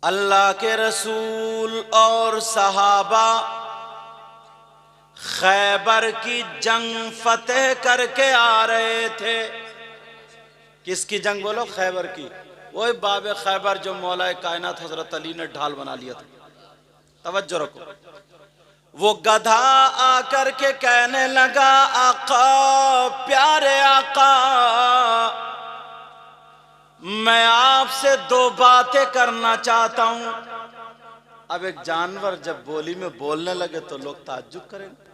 अल्लाह के रसूल और सहाबा खैबर की जंग फतेह करके आ रहे थे। किसकी जंग बोलो? खैबर की। वही बाब खैबर जो मौला कायनात हजरत अली ने ढाल बना लिया था। तवज्जो रखो। वो गधा आकर के कहने लगा, आका, प्यारे आका, मैं आपसे दो बातें करना चाहता हूं। अब एक जानवर जब बोली में बोलने लगे तो लोग ताज्जुब करेंगे।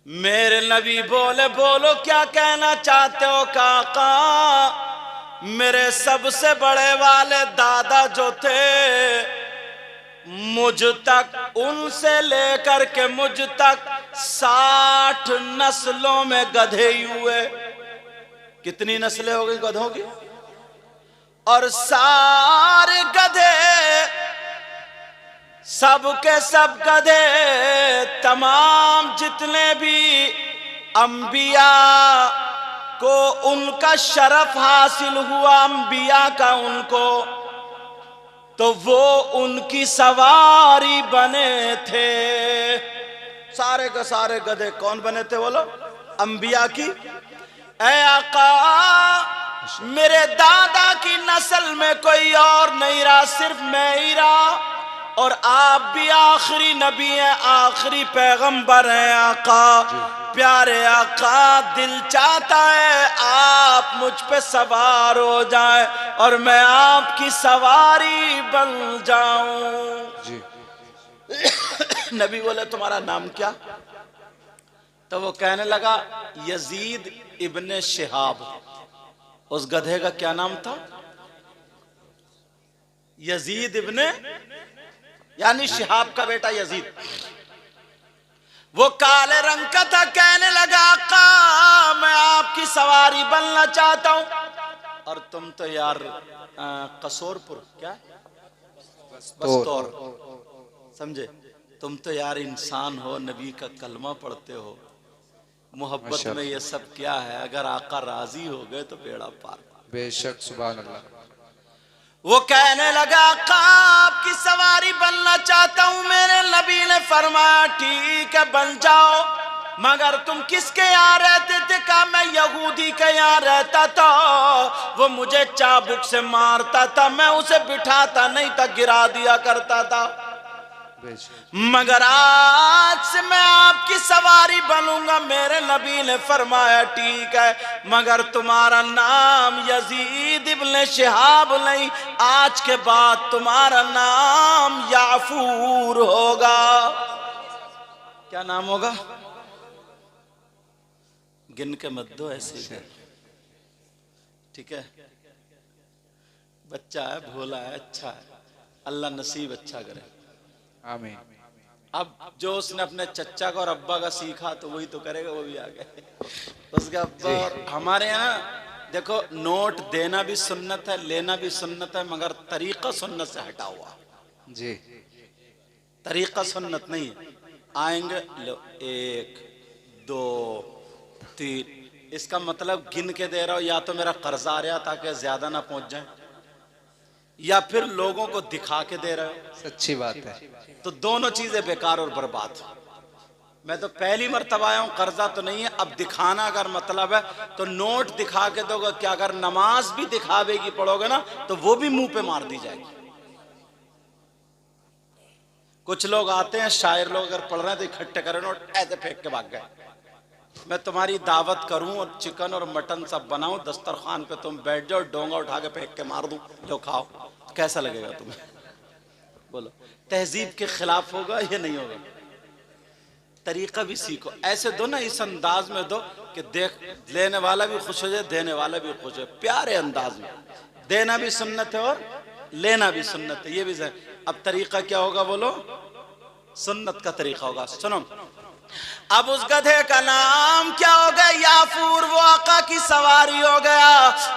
मेरे नबी बोले, बोलो क्या कहना चाहते हो? काका, मेरे सबसे बड़े वाले दादा जो थे, मुझ तक, उनसे लेकर के मुझ तक 60 नस्लों में गधे ही हुए। कितनी नस्लें हो गई गधों की? और सारे गधे, सब के सब गधे, तमाम जितने भी अंबिया को उनका शरफ हासिल हुआ, अंबिया का उनको, तो वो उनकी सवारी बने थे। सारे के सारे गधे कौन बने थे बोलो? अंबिया की। ऐ आका, मेरे दादा की नस्ल में कोई और नहीं रहा, सिर्फ मैं ही रहा, और आप भी आखिरी नबी हैं, आखिरी पैगंबर हैं। आका, प्यारे आका, दिल चाहता है आप मुझ पे सवार हो जाए और मैं आपकी सवारी बन जाऊं। नबी बोले, तुम्हारा नाम क्या? तो वो कहने लगा, यजीद इब्ने शिहाब। उस गधे का क्या नाम था? यजीद इब्ने, यानी शिहाब का बेटा यजीद। वो काले रंग का था। कहने लगा, आका, मैं आपकी सवारी बनना चाहता हूं। और तुम तो यार कसौरपुर, क्या बस्तौर, समझे? तुम तो यार इंसान हो, नबी का कलमा पढ़ते हो, मोहब्बत में ये सब क्या है? अगर आका राजी हो गए तो बेड़ा पार। बेशक, सुभान अल्लाह। वो कहने लगा, आका, आपकी सवारी बनना चाहता हूं। मेरे नबी ने फरमाया, ठीक है, बन जाओ, मगर तुम किसके यहाँ रहते थे? कहा, मैं यहूदी के यहाँ रहता था, वो मुझे चाबुक से मारता था, मैं उसे बिठाता नहीं था, गिरा दिया करता था, मगर आज से मैं आपकी सवारी बनूंगा। मेरे नबी ने फरमाया, ठीक है, मगर तुम्हारा नाम यजीद इब्ने शिहाब नहीं, आज के बाद तुम्हारा नाम याफूर होगा। क्या नाम होगा? गिन के मत दो, ऐसे, ठीक है? बच्चा है, भोला है, अच्छा है, अल्लाह नसीब अच्छा करे, आमीन। अब जो उसने अपने चच्चा का और अब्बा का सीखा तो वही तो करेगा, वो भी आ गए उसके अब्बा। और हमारे यहाँ देखो, नोट देना भी सुन्नत है, लेना भी सुन्नत है, मगर तरीका सुन्नत से हटा हुआ जी। तरीका सुन्नत नहीं है। आएंगे, लो, 1 2 3, इसका मतलब गिन के दे रहा हो, या तो मेरा कर्जा आ रहा ताकि ज्यादा ना पहुंच जाए, या फिर लोगों को दिखा के दे रहे हो। सच्ची बात है। तो दोनों चीजें बेकार और बर्बाद। मैं तो पहली मर्तबा आया हूं, कर्जा तो नहीं है। अब दिखाना अगर मतलब है तो नोट दिखा के दोगे क्या? अगर नमाज भी दिखावे की पढ़ोगे ना तो वो भी मुंह पे मार दी जाएगी। कुछ लोग आते हैं, शायर लोग अगर पढ़ रहे हैं तो इकट्ठे करे नोट, ऐसे फेंक के भाग गए। मैं तुम्हारी दावत करूं और चिकन और मटन सब बनाऊं, दस्तरखान पे तुम बैठ जाओ, डोंगा उठा के फेंक के मार दूं, लो खाओ, कैसा लगेगा तुम्हें? बोलो, तहजीब के खिलाफ होगा या नहीं होगा? तरीका भी सीखो, ऐसे दो ना, इस अंदाज में दो कि देख लेने वाला भी खुश हो जाए, देने वाला भी खुश हो, प्यारे अंदाज में। देना भी सुन्नत है और लेना भी सुन्नत है, ये भी। अब तरीका क्या होगा बोलो? सुन्नत का तरीका होगा। सुनो, अब उस गधे का नाम क्या हो गया? याफूर। वो आका की सवारी हो गया,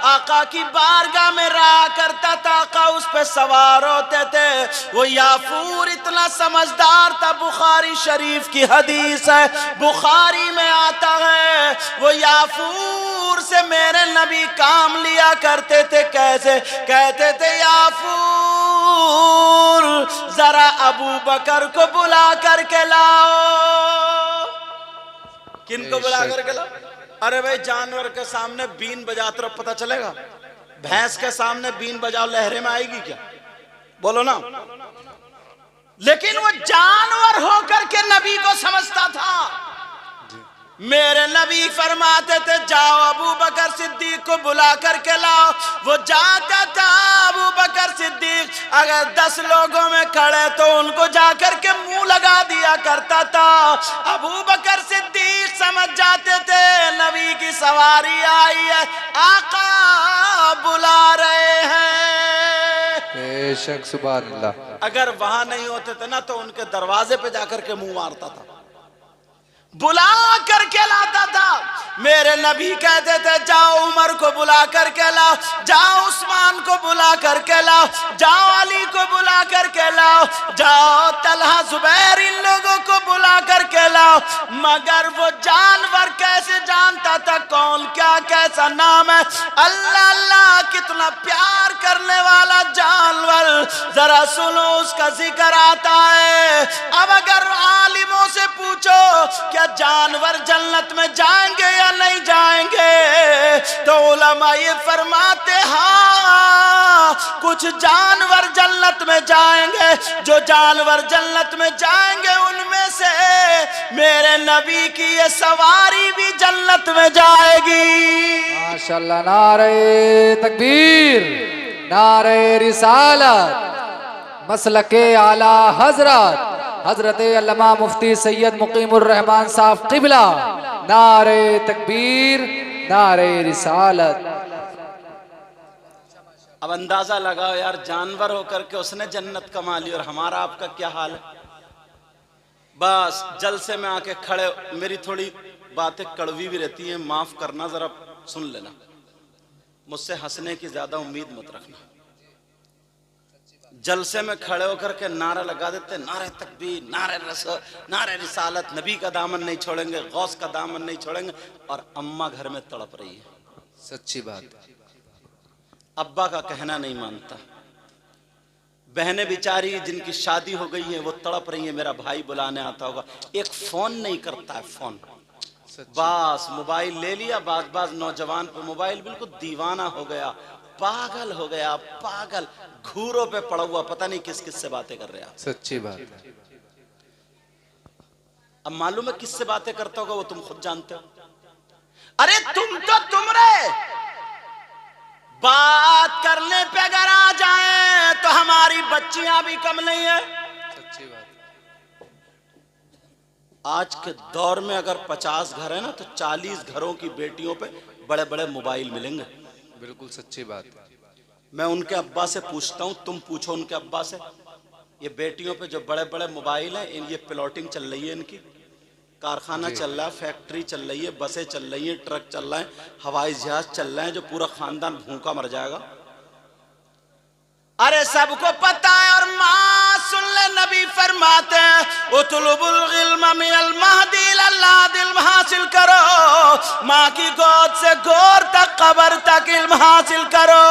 आका की बारगाह में रहा करता था, आका उस पे सवार होते थे। वो याफूर इतना समझदार था, बुखारी शरीफ की हदीस है, बुखारी में आता है, वो याफूर से मेरे नबी काम लिया करते थे। कैसे? कहते थे, याफूर जरा अबू बकर को बुला करके लाओ। किनको बुला करके लाओ? अरे भाई जानवर के सामने बीन बजाते रहो, पता चलेगा? भैंस के सामने बीन बजाओ, लहरे में आएगी क्या? बोलो ना। लेकिन वो जानवर होकर के नबी को समझता था। मेरे नबी फरमाते थे जाओ अबू बकर सिद्दीक को बुला करके लाओ। वो जाता था अबू बकर सिद्दीक अगर 10 लोगों में खड़े तो उनको जाकर के मुंह लगा दिया करता था। अबू बकर सिद्दीक समझ जाते थे नबी की सवारी आई है, आका बुला रहे हैं। बेशक सुभान अल्लाह। अगर वहां नहीं होते थे ना तो उनके दरवाजे पे जाकर के मुंह मारता था, बुला करके लाता था। मेरे नबी कहते थे जाओ उमर को बुला करके लाओ, जाओ उस्मान को बुला करके लाओ, जाओ अली को बुला करके लाओ, जाओ तलहा जुबैर इन लोगों को बुला करके लाओ। मगर वो जानवर कैसे जानता था कौन क्या कैसा नाम है? अल्लाह अल्लाह कितना प्यार करने वाला जानवर, जरा सुनो उसका जिक्र आता है। अब अगर आलिमों से पूछो क्या जानवर जन्नत में जाएंगे या नहीं जाएंगे, तो उलमा ये फरमाते हाँ कुछ जानवर जन्नत में जाएंगे। जो जानवर जन्नत में जाएंगे उनमें से मेरे नबी की ये सवारी भी जन्नत में जाएगी। माशाअल्लाह। नारे तकबीर, नारे रिसालत, मसलके आला हजरत हजरत अल्लामा मुफ्ती सैयद मुकीमुर रहमान साहब क़िबला। नारे तकबीर, नारे रिसालत। अब अंदाजा लगाओ यार, जानवर होकर के उसने जन्नत कमा ली और हमारा आपका क्या हाल है? बस जलसे में आके खड़े, मेरी थोड़ी बातें कड़वी भी रहती हैं, माफ करना, जरा सुन लेना। मुझसे हंसने की ज्यादा उम्मीद मत रखना। जलसे में खड़े होकर के नारा लगा देते, नारे तकबीर, नारे रसूल, नारे रिसालत, नबी का दामन नहीं छोड़ेंगे, गौस का दामन नहीं छोड़ेंगे, और अम्मा घर में तड़प रही है। सच्ची बात। अब्बा का कहना नहीं मानता, बहनें बेचारी जिनकी शादी हो गई है वो तड़प रही है, मेरा भाई बुलाने आता होगा, एक फोन नहीं करता है। फोन बस मोबाइल ले लिया, बाज नौजवान पे मोबाइल, बिल्कुल दीवाना हो गया, पागल हो गया, पागल, घूरों पे पड़ा हुआ, पता नहीं किस किस से बातें कर रहा। सच्ची बात। अब मालूम है किससे बातें करता होगा, वो तुम खुद जानते हो। अरे तुम रे, बात करने पे अगर आ जाए तो हमारी बच्चियां भी कम नहीं है। सच्ची बात। आज के दौर में अगर 50 घर है ना तो 40 घरों की बेटियों पे बड़े बड़े मोबाइल मिलेंगे। बिल्कुल सच्ची बात। मैं उनके अब्बा से पूछता हूं, तुम पूछो उनके अब्बा से, ये बेटियों पे जो बड़े बड़े मोबाइल हैं, ये प्लॉटिंग चल रही है, इनकी कारखाना चल रहा है, फैक्ट्री चल रही है, बसें चल रही हैं, ट्रक चल रहे हैं, हवाई जहाज चल रहे हैं, जो पूरा खानदान भूखा मर जाएगा। अरे सबको पता है। और माँ सुन ले, नबी फरमाते हैं उतलुबुल इल्म मिनल महदी इलल इल्म हासिल करो, माँ की गोद से गोर तक कब्र तक इल्म हासिल करो।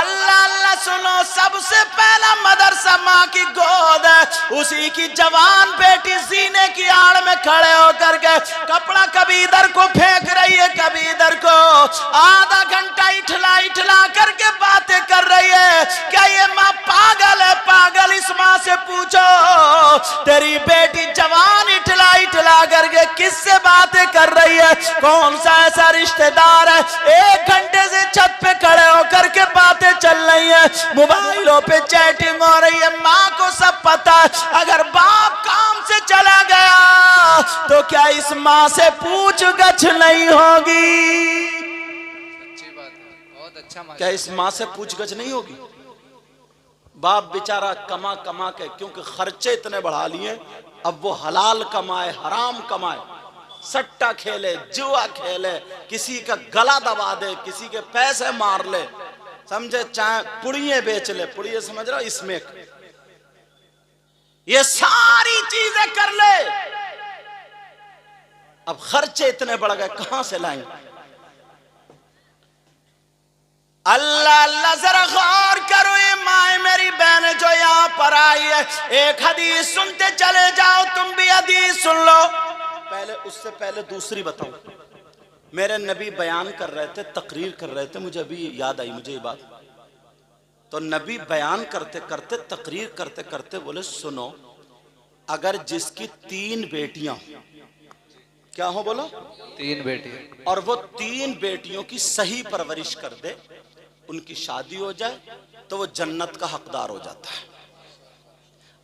अल्लाह अल्लाह सुनो, सबसे पहला मदरसा माँ की गोद है। उसी की जवान बेटी सीने की आड़ में खड़े होकर के कपड़ा कभी इधर को फेंक रही है, कभी इधर को, आधा घंटा इठला इठला करके बातें कर रही है। क्या ये माँ पागल है? पागल। इस माँ से पूछो तेरी बेटी जवान इठला इठला करके किससे बातें कर रही है? कौन सा ऐसा रिश्तेदार है 1 घंटे से छत पे खड़े होकर के बातें चल रही है, मोबाइलों पे चैटिंग हो रही है। माँ को सब पता है। अगर बाप काम से चला गया तो क्या इस माँ से पूछ गछ नहीं होगी? सच्ची बात है। बहुत अच्छा। क्या इस माँ से पूछ गछ नहीं होगी? बाप बेचारा कमा कमा के, क्योंकि खर्चे इतने बढ़ा लिए, अब वो हलाल कमाए हराम कमाए, सट्टा खेले, जुआ खेले, किसी का गला दबा दे, किसी के पैसे मार ले, समझे, चाहे पुड़िये बेच ले, पुड़िये समझ रहा, इसमें ये सारी चीजें कर ले। अब खर्चे इतने बढ़ गए, कहां से लाएंगे? अल्लाह अल्लाह, जरा गौर करो, ये माए मेरी बहन जो यहाँ पर आई है, गए। एक हदीस सुनते चले जाओ, तुम भी हदीस सुन लो। पहले उससे पहले दूसरी बताऊं, मेरे नबी बयान कर रहे थे, तकरीर कर रहे थे, मुझे अभी याद आई मुझे ये बात। तो नबी बयान करते करते, तकरीर करते करते बोले, सुनो, अगर जिसकी 3 बेटियां, क्या हो बोलो, 3 बेटी, और वो 3 बेटियों की सही परवरिश कर दे, उनकी शादी हो जाए, तो वो जन्नत का हकदार हो जाता है।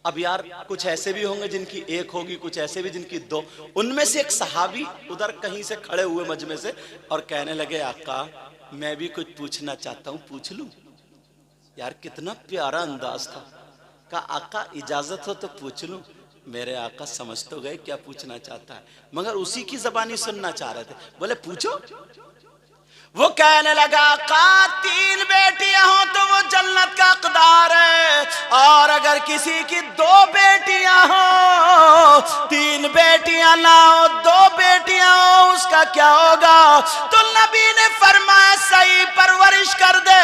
अब यार कुछ ऐसे भी होंगे जिनकी 1 होगी, कुछ ऐसे भी जिनकी 2। उनमें से एक सहाबी उधर कहीं से खड़े हुए मजमे से और कहने लगे, आका मैं भी कुछ पूछना चाहता हूं, पूछ लूं? यार कितना प्यारा अंदाज था। कहा आका इजाजत हो तो पूछ लूं? मेरे आका समझ तो गए क्या पूछना चाहता है, मगर उसी की जबानी सुनना चाह रहे थे। बोले पूछो। वो कहने लगा, का 3 बेटियां हो तो वो जन्नत का हकदार है, और अगर किसी की 2 बेटियां हो, 3 बेटियां ना हो, 2 बेटियां हो, उसका क्या होगा? तो नबी ने फरमाया, सही परवरिश कर दे,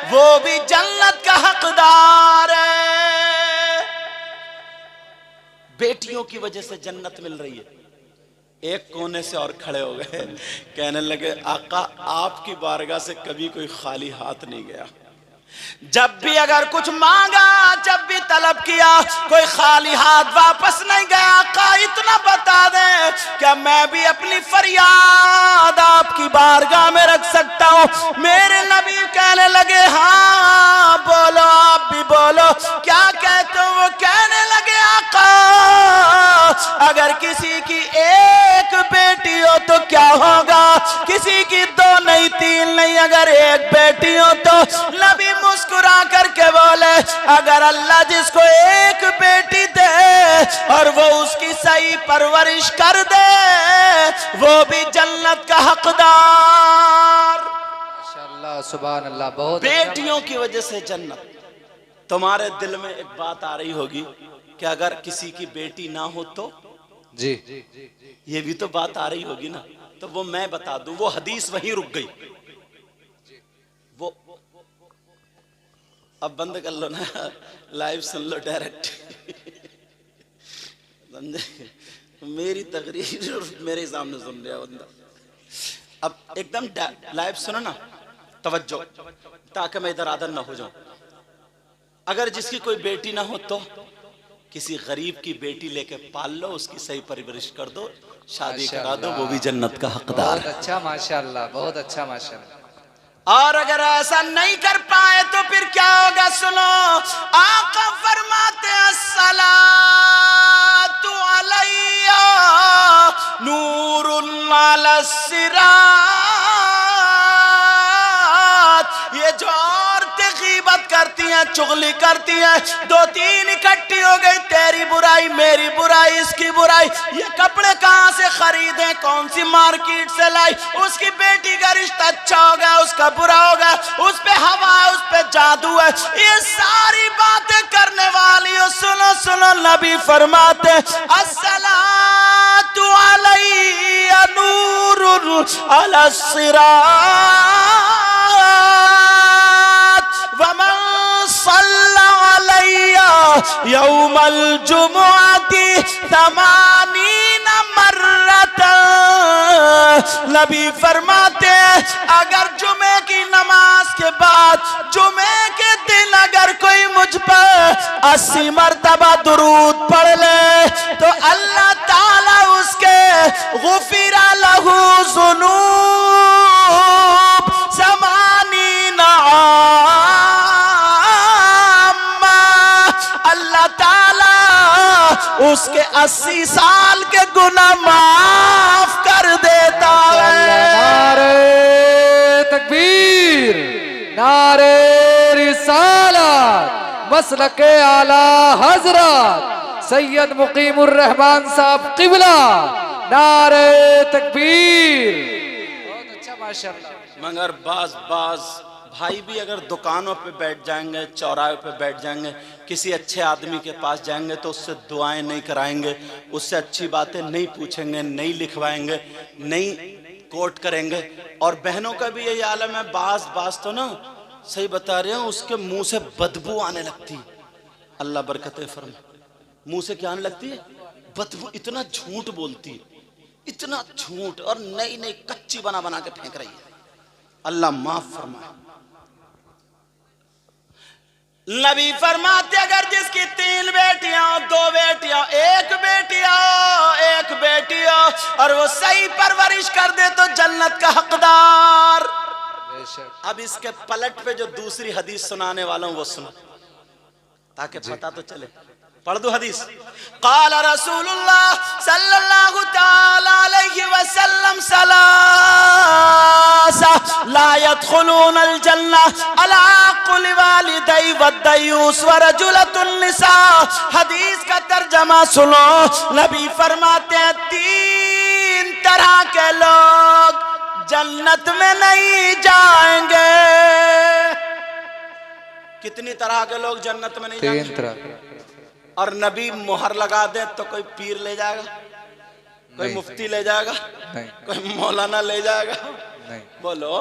वो भी जन्नत का हकदार है। बेटियों की वजह से जन्नत मिल रही है। एक कोने से और खड़े हो गए, कहने लगे, आका आपकी बारगाह से कभी कोई खाली हाथ नहीं गया। जब भी अगर कुछ मांगा, जब भी तलब किया, कोई खाली हाथ वापस नहीं गया। आका इतना बता दे, क्या मैं भी अपनी फरियाद आपकी बारगाह में रख सकता हूँ? मेरे नबी कहने लगे, हाँ बोलो, आप भी बोलो, क्या कहते हो? वो कहने लगे, आका अगर किसी की 1 बेटी हो तो क्या होगा? किसी की 2 नहीं, 3 नहीं, अगर 1 बेटी हो तो? नबी मुस्कुरा करके बोले, अगर अल्लाह जिसको 1 बेटी दे और वो उसकी सही परवरिश कर दे, वो भी जन्नत का हकदार। माशाअल्लाह, सुभान अल्लाह, बहुत बेटियों की वजह से जन्नत। तुम्हारे दिल में एक बात आ रही होगी कि अगर किसी की बेटी ना हो तो? जी, ये भी तो बात आ रही होगी ना। तो वो मैं बता दूं, वो हदीस वहीं रुक गई। वो अब बंद कर लो ना, लाइव सुन लो डायरेक्ट। समझे? मेरी तकरीर मेरे सामने सुन रहा बंदा। अब एकदम लाइव सुनो ना, तवज्जो, ताकि मैं इधर आदर ना हो जाऊं। अगर जिसकी कोई बेटी ना हो तो किसी गरीब की बेटी लेके पाल लो, उसकी सही परवरिश कर दो, शादी करा दो, वो भी जन्नत का हकदार। बहुत अच्छा, माशाअल्लाह, बहुत अच्छा, माशाअल्लाह। और अगर ऐसा नहीं कर पाए तो फिर क्या होगा? सुनो, आका फरमाते हैं, अस्सलातु अलैया नूरुन अलस सिरात। ये जो औरतें गीबत करती हैं, चुगली करती हैं, 2-3 इकट्ठी हो गई, तेरी बुराई, मेरी बुराई, इसकी बुराई, ये कपड़े कहां से खरीदे, कौन सी मार्केट से लाई, उसकी बेटी का रिश्ता अच्छा हो गया, उसका बुरा हो गया, उस पे हवा है, उस पे जादू है, ये सारी बातें करने वाली हो। सुनो सुनो, नबी फरमाते, अस्सलातु अलैया नूरुन अलस सिरात वमन सल्ला अलैया यौमल जुमुअती 80 मर्रतन। नबी फरमाते हैं, अगर जुमे की नमाज के बाद, जुमे के दिन अगर कोई मुझ पर 80 मर्तबा दुरूद पढ़ ले तो अल्लाह ताला उसके गुफिरा लहू ज़ुनूब 80 आम्मा। अल्लाह ताला उसके 80 साल के गुनाह माफ कर देता है। नारे तकबीर, नारे रिसालत, मसलके आला हजरत सैयद मुकीमुर रहमान साहब किबला, नारे तकबीर। बहुत अच्छा, माशाअल्लाह। मगर बाज भाई भी अगर दुकानों पे बैठ जाएंगे, चौराहे पे बैठ जाएंगे, किसी अच्छे आदमी के पास जाएंगे तो उससे दुआएं नहीं कराएंगे, उससे अच्छी बातें नहीं पूछेंगे, नहीं लिखवाएंगे, नहीं कोट करेंगे। और बहनों का भी यही आलम है, बाज तो ना, सही बता रहे हो, उसके मुंह से बदबू आने लगती। अल्लाह बरकतें फरमाए। मुंह से क्या आने लगती है? बदबू। इतना झूठ बोलती है, इतना झूठ, और नई नई कच्ची बना बना के फेंक रही है। अल्लाह माफ फरमाए। नबी फरमाते अगर जिसकी 3 बेटियां, 2 बेटियां, 1 बेटी हो और वो सही परवरिश कर दे तो जन्नत का हकदार। अब इसके पलट पे जो दूसरी हदीस सुनाने वाला हूं वो सुनो, ताकि पता तो चले। पढ़ दो हदीस। क़ाल रसूलुल्लाह सल्लल्लाहु तआला अलैहि वसल्लम सलासा ला यदखुलूनल जन्नह अला कुल्लि वालिदै वद्दयूस व रजुलतुन निसा। हदीस का तर्जमा सुनो। नबी फरमाते हैं 3 तरह के लोग जन्नत में नहीं जाएंगे। कितनी तरह के लोग जन्नत में नहीं जाएंगे? 3 तरह। और नबी मोहर लगा दे तो कोई पीर ले जाएगा, कोई मुफ्ती ले जाएगा, कोई मौलाना ले जाएगा? नहीं। बोलो,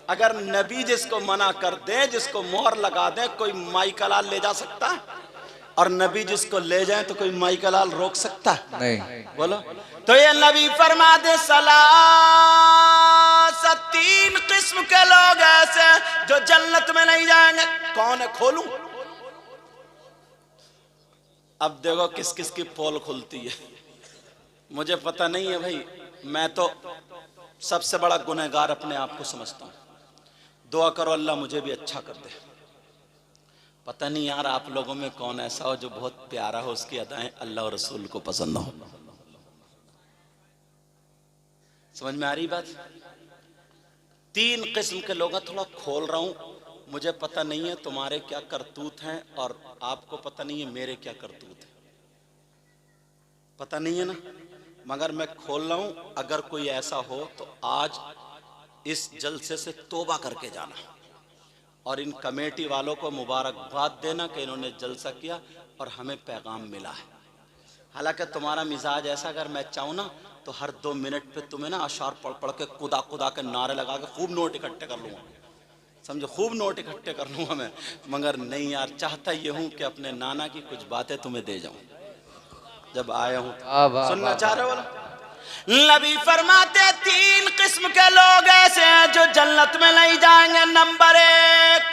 अगर नबी जिसको मना कर दे, जिसको मोहर लगा दे, कोई माई का लाल ले जा सकता है? और नबी जिसको ले जाए तो कोई माई का लाल रोक सकता है? नहीं। बोलो। तो ये नबी फरमा दे सलासा 3 किस्म के लोग ऐसे जो जन्नत में नहीं जाएंगे। कौन है? खोलूं? अब देखो किस किस की पोल खुलती है। मुझे पता नहीं है भाई, मैं तो सबसे बड़ा गुनहगार अपने आप को समझता हूँ। दुआ करो अल्लाह मुझे भी अच्छा कर दे। पता नहीं यार आप लोगों में कौन ऐसा हो जो बहुत प्यारा हो, उसकी अदाएं अल्लाह और रसूल को पसंद हो। समझ में आ रही बात? 3 किस्म के लोग, थोड़ा खोल रहा हूं। मुझे पता नहीं है तुम्हारे क्या करतूत हैं और आपको पता नहीं है मेरे क्या करतूत हैं, पता नहीं है ना, मगर मैं खोल रहा हूं। अगर कोई ऐसा हो तो आज इस जलसे से तौबा करके जाना और इन कमेटी वालों को मुबारकबाद देना कि इन्होंने जलसा किया और हमें पैगाम मिला है। हालांकि तुम्हारा मिजाज ऐसा, अगर मैं चाहूँ ना तो हर 2 मिनट पे तुम्हें ना अशार पढ़ पढ़ के कुदा कुदा के नारे लगा के खूब नोट इकट्ठे कर लूँगा, समझो, खूब नोट इकट्ठे कर लूँगा मैं। मगर नहीं यार, चाहता ये हूँ कि अपने नाना की कुछ बातें तुम्हें दे जाऊँ जब आया हूँ। सुनना चाह रहे हो? नबी फरमाते 3 किस्म के लोग ऐसे हैं जो जन्नत में नहीं जाएंगे। नंबर 1।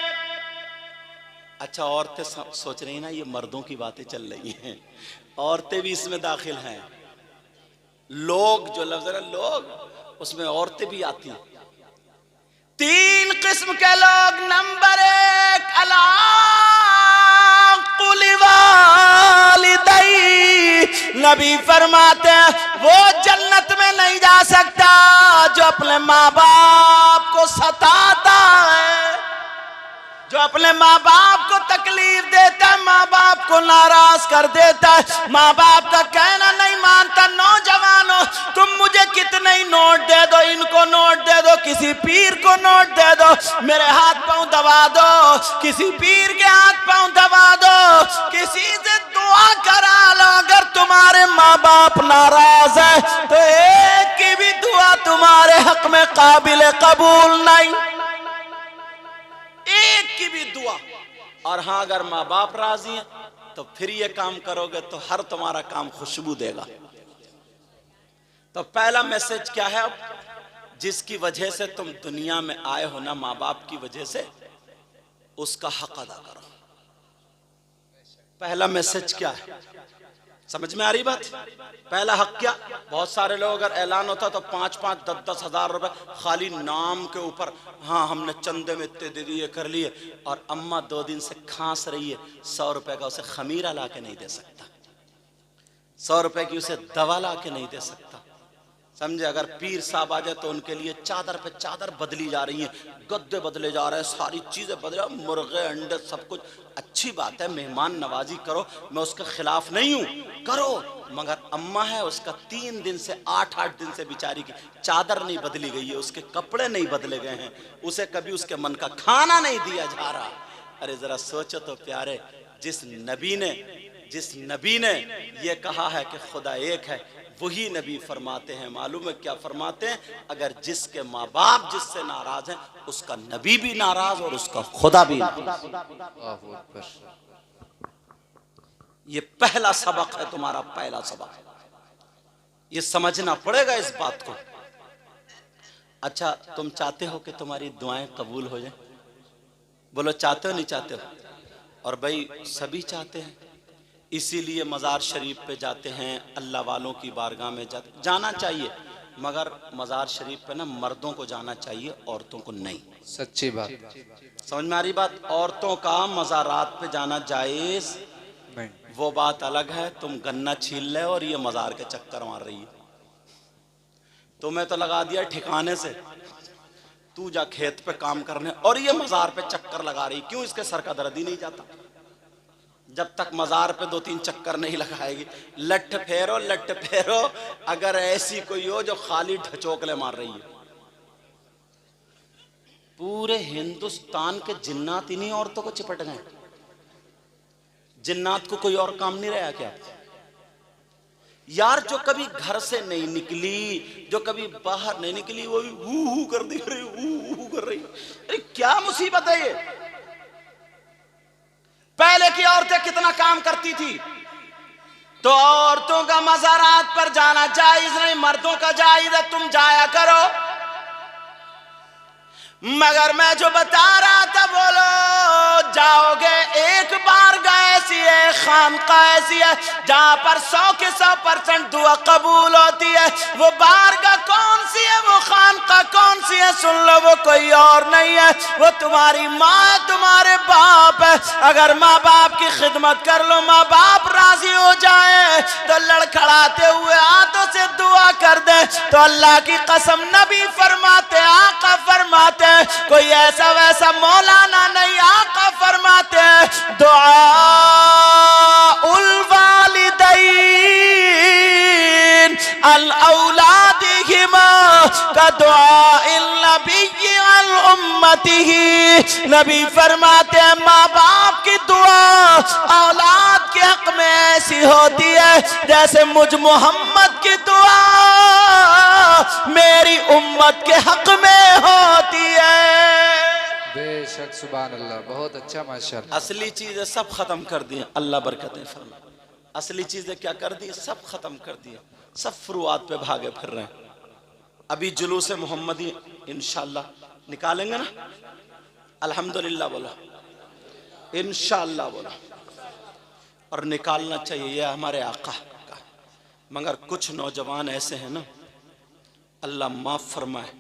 अच्छा, औरतें सोच रही ना ये मर्दों की बातें चल रही हैं, औरतें भी इसमें दाखिल हैं। लोग जो लफ्ज है लोग, उसमें औरतें भी आती हैं। 3 किस्म के लोग। नंबर 1 अला कुल्लि वालिदै। नबी फरमाते हैं वो जन्नत में नहीं जा सकता जो अपने माँ बाप को सताता है, जो अपने माँ बाप को तकलीफ देता है, माँ बाप को नाराज कर देता है, माँ बाप का कहना नहीं मानता। नौजवानों, तुम मुझे कितने ही नोट दे दो, इनको नोट दे दो, किसी पीर को नोट दे दो, मेरे हाथ पांव दबा दो, किसी पीर के हाथ पांव दबा दो, किसी से दुआ करा लो। अगर तुम्हारे माँ बाप नाराज है तो एक की भी दुआ तुम्हारे हक में काबिल कबूल नहीं, एक की भी दुआ। और हाँ, अगर माँ बाप राजी हैं तो फिर ये काम करोगे तो हर तुम्हारा काम खुशबू देगा। तो पहला मैसेज क्या है? जिसकी वजह से तुम दुनिया में आए हो ना, माँ बाप की वजह से, उसका हक अदा करो। पहला मैसेज क्या है? समझ में आ रही बात? पहला हक क्या? बहुत सारे लोग, अगर ऐलान होता तो 5-5, 10-10 हजार रुपए खाली नाम के ऊपर, हाँ हमने चंदे में इतने दे दिए, कर लिए, और अम्मा 2 दिन से खांस रही है, 100 रुपए का उसे खमीरा ला के नहीं दे सकता, 100 रुपए की उसे दवा ला के नहीं दे सकता। समझे? अगर पीर साहब आ जाए तो उनके लिए चादर पे चादर बदली जा रही है, गद्दे बदले जा रहे हैं, सारी चीजें बदले, मुर्गे अंडे सब कुछ। अच्छी बात है, मेहमान नवाजी करो, मैं उसके खिलाफ नहीं हूं, करो, मगर अम्मा है उसका 3 दिन से 8-8 दिन से बेचारी की चादर नहीं बदली गई है, उसके कपड़े नहीं बदले गए हैं, उसे कभी उसके मन का खाना नहीं दिया जा रहा। अरे जरा सोचो तो प्यारे, जिस नबी ने ये कहा है कि खुदा एक है, वही नबी फरमाते हैं, मालूम है क्या फरमाते हैं? अगर जिसके माँ बाप जिससे नाराज हैं, उसका नबी भी नाराज और उसका खुदा भी नाराज। ये पहला सबक है, तुम्हारा पहला सबक। ये समझना पड़ेगा इस बात को। अच्छा, तुम चाहते हो कि तुम्हारी दुआएं कबूल हो जाए? बोलो चाहते हो नहीं चाहते हो? और भाई सभी चाहते हैं, इसीलिए मज़ार शरीफ पे जाते हैं, अल्लाह वालों की बारगाह में जाना चाहिए। मगर मज़ार शरीफ पे ना मर्दों को जाना चाहिए, औरतों को नहीं। सच्ची बात। समझ में आ रही बात? औरतों का मज़ारात पे जाना जायज़ नहीं। वो बात अलग है। तुम गन्ना छील ले और ये मज़ार के चक्कर मार रही है। तुम्हें तो लगा दिया ठिकाने से, तू जा खेत पे काम करने, और ये मज़ार पे चक्कर लगा रही। क्यों? इसके सर का दर्द ही नहीं जाता जब तक मज़ार पे 2-3 चक्कर नहीं लगाएगी। लठ फेरो लठ फेरो, अगर ऐसी कोई हो जो खाली ढचोकले मार रही है। पूरे हिंदुस्तान के जिन्नात इन्हीं औरतों को चिपट गए। जिन्नात को कोई और काम नहीं रहा क्या यार? जो कभी घर से नहीं निकली, जो कभी बाहर नहीं निकली, वो भी हू कर दिख रही, हू कर रही। अरे क्या मुसीबत है ये? पहले की औरतें कितना काम करती थी। तो औरतों का मज़ारात पर जाना जायज नहीं, मर्दों का जायज है, तुम जाया करो। मगर मैं जो बता रहा था, बोलो जाओगे एक बार गए, ऐसी है खानकाह ऐसी है जहां पर 100 के 100% दुआ कबूल होती है। वो बारगाह कौन सी है, वो खानकाह कौन सी है? सुन लो, वो कोई और नहीं है, वो तुम्हारी माँ, तुम्हारे बाप है। अगर माँ बाप की खिदमत कर लो, माँ बाप राजी हो जाए तो लड़खड़ाते हुए हाथों से दुआ कर दे, तो अल्लाह की कसम नबी फरमाते, आका फरमाते, कोई ऐसा वैसा मौलाना नहीं, आका फरमाते हैं दुआ उल वालिदैन अल औलादिहिमा का दुआ इल नबी अल उम्मतिही। नबी फरमाते हैं माँ बाप की दुआ औलाद के हक में ऐसी होती है जैसे मुझ मोहम्मद की दुआ मेरी उम्मत के हक में होती है। बेशक, सुभान अल्लाह, बहुत अच्छा, माशाअल्लाह। असली चीजें सब खत्म कर दी, अल्लाह बरकतें फरमाए। असली चीजें क्या कर दी? सब खत्म कर दिया, सब फुरुआत पे भागे फिर रहे हैं। अभी जुलूस मोहम्मदी इंशाअल्लाह निकालेंगे ना, अल्हम्दुलिल्लाह बोलो, इंशाअल्लाह बोलो। और निकालना चाहिए, ये हमारे आका का। मगर कुछ नौजवान ऐसे हैं ना, अल्लाह माफ फरमाए,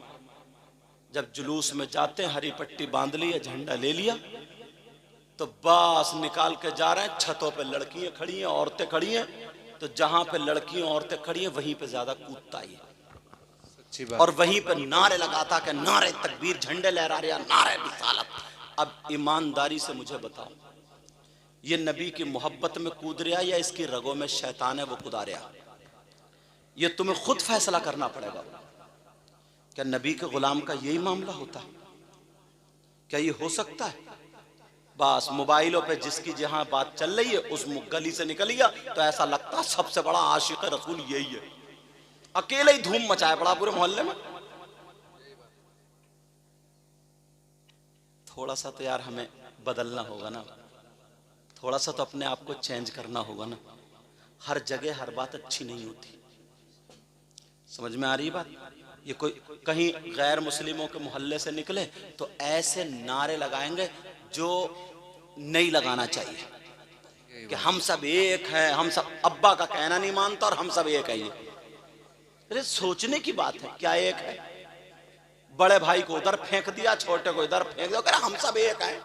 जब जुलूस में जाते हैं हरी पट्टी बांध लिया, झंडा ले लिया, तो बस निकाल के जा रहे हैं। छतों पे लड़कियां खड़ी हैं, औरतें खड़ी हैं, तो जहां पे लड़कियां औरतें खड़ी हैं वहीं पे ज्यादा कूदता ही है, और वहीं पे नारे लगाता कि नारे तकबीर, झंडे लहरा रहे, नारे रिसालत। अब ईमानदारी से मुझे बताओ, ये नबी की मोहब्बत में कूद रहा या इसकी रगों में शैतान है वो कुदा रहा? ये तुम्हें खुद फैसला करना पड़ेगा। क्या नबी के गुलाम का यही मामला होता है? क्या ये हो सकता है? बस मोबाइलों पे जिसकी जहां बात चल रही है उस गली से निकल गया तो ऐसा लगता है सबसे बड़ा आशिक रसूल यही है, अकेले ही धूम मचाया पड़ा पूरे मोहल्ले में। थोड़ा सा तो यार हमें बदलना होगा ना, थोड़ा सा तो अपने आप को चेंज करना होगा ना। हर जगह हर बात अच्छी नहीं होती, समझ में आ रही बात? ये कोई कहीं गैर मुस्लिमों के मोहल्ले से निकले तो ऐसे नारे लगाएंगे जो नहीं लगाना चाहिए कि हम सब एक हैं, हम सब, अब्बा का कहना नहीं मानता और हम सब एक है। ये अरे सोचने की बात है, क्या एक है? बड़े भाई को उधर फेंक दिया, छोटे को इधर फेंक दिया, कह हम सब एक हैं।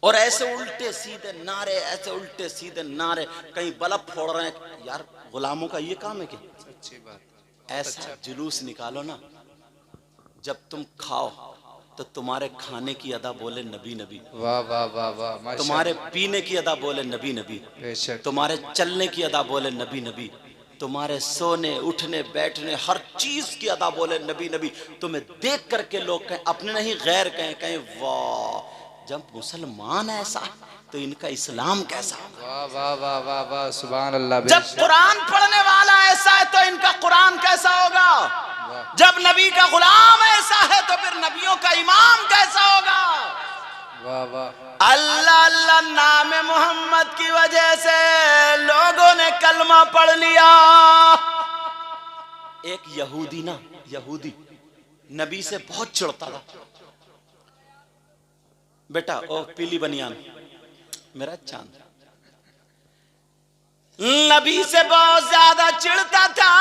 और ऐसे उल्टे सीधे नारे, ऐसे उल्टे सीधे नारे, कहीं बल्ब फोड़ रहे हैं। यार गुलामों का ये काम है कि अच्छी बात। ऐसा जुलूस निकालो ना, जब तुम खाओ तो तुम्हारे खाने की अदा बोले नबी नबी, वाह वाह वाह वाह, तुम्हारे पीने की अदा बोले नबी नबी, बेशक, तुम्हारे चलने की अदा बोले नबी नबी, तुम्हारे सोने उठने बैठने हर चीज की अदा बोले नबी नबी। तुम्हें देख करके लोग कहें, अपने नहीं गैर कहें, कहें वाह जब मुसलमान ऐसा तो इनका इस्लाम कैसा? वाह वाह वाह वाह वाह, सुभान अल्लाह। जब कुरान पढ़ने वाला ऐसा है तो इनका कुरान कैसा होगा? जब नबी का गुलाम ऐसा है तो फिर नबियों का इमाम कैसा होगा? वाह वाह। अल्लाह अल्लाह नाम मोहम्मद मोहम्मद की वजह से लोगों ने कलमा पढ़ लिया। एक यहूदी नबी से बहुत चिढ़ता था। बेटा ओ पीली बनियान मेरा चांद, नबी से बहुत ज्यादा चिढ़ता था।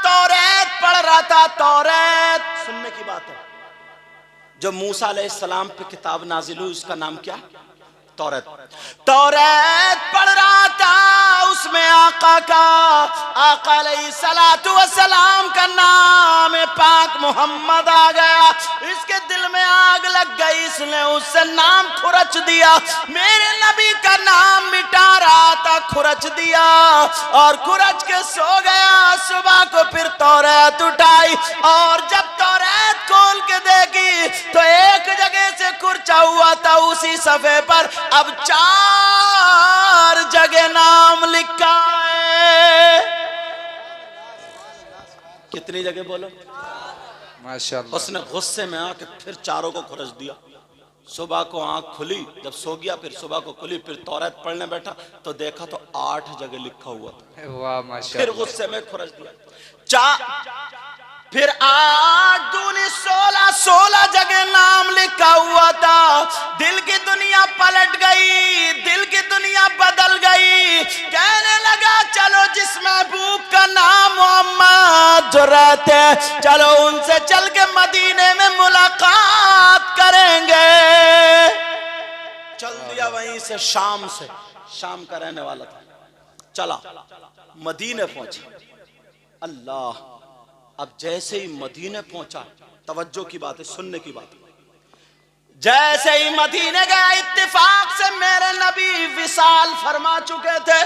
तौरात पढ़ रहा था। तौरात सुनने की बात है, जो मूसा अलैहिस्सलाम पे किताब नाजिल हुई उसका नाम क्या? तौरात। तौरात पढ़ रहा था, उसमें आका अलैहिस्सलातु वस्सलाम का नाम पाक मोहम्मद आ गया। इसके दिल में आग लग गई, इसने उससे नाम खुरच दिया। मेरे नबी का नाम मिटा रहा था, खुरच दिया और खुरच के सो गया। सुबह को फिर तौरात उठाई और जब तौरात खोल के देखी तो एक जगह से कुर्चा हुआ था, उसी सफ़े पर अब 4 जगह नाम लिखा है। कितनी जगह बोलो? माशाअल्लाह। उसने गुस्से में आके फिर चारों को खुरच दिया। सुबह को आंख खुली, जब सो गया फिर सुबह को खुली, फिर तौरात पढ़ने बैठा तो देखा तो 8 जगह लिखा हुआ था। वाह फिर माशाअल्लाह। गुस्से में खुरच दिया। फिर 8 दूनी 16 जगह नाम लिखा हुआ था। दिल की दुनिया पलट गई, दिल की दुनिया बदल गई। कहने लगा चलो जिस महबूब का नाम मोहम्मद जो रहते चलो उनसे चल के मदीने में मुलाकात करेंगे। चल दिया वहीं से, शाम का रहने वाला था, चला मदीने पहुंचा। अल्लाह, अब जैसे ही मदीने पहुंचा, तवज्जो की बात है, सुनने की बात है, जैसे ही मदीने गया इत्तेफाक से मेरे नबी विसाल फरमा चुके थे।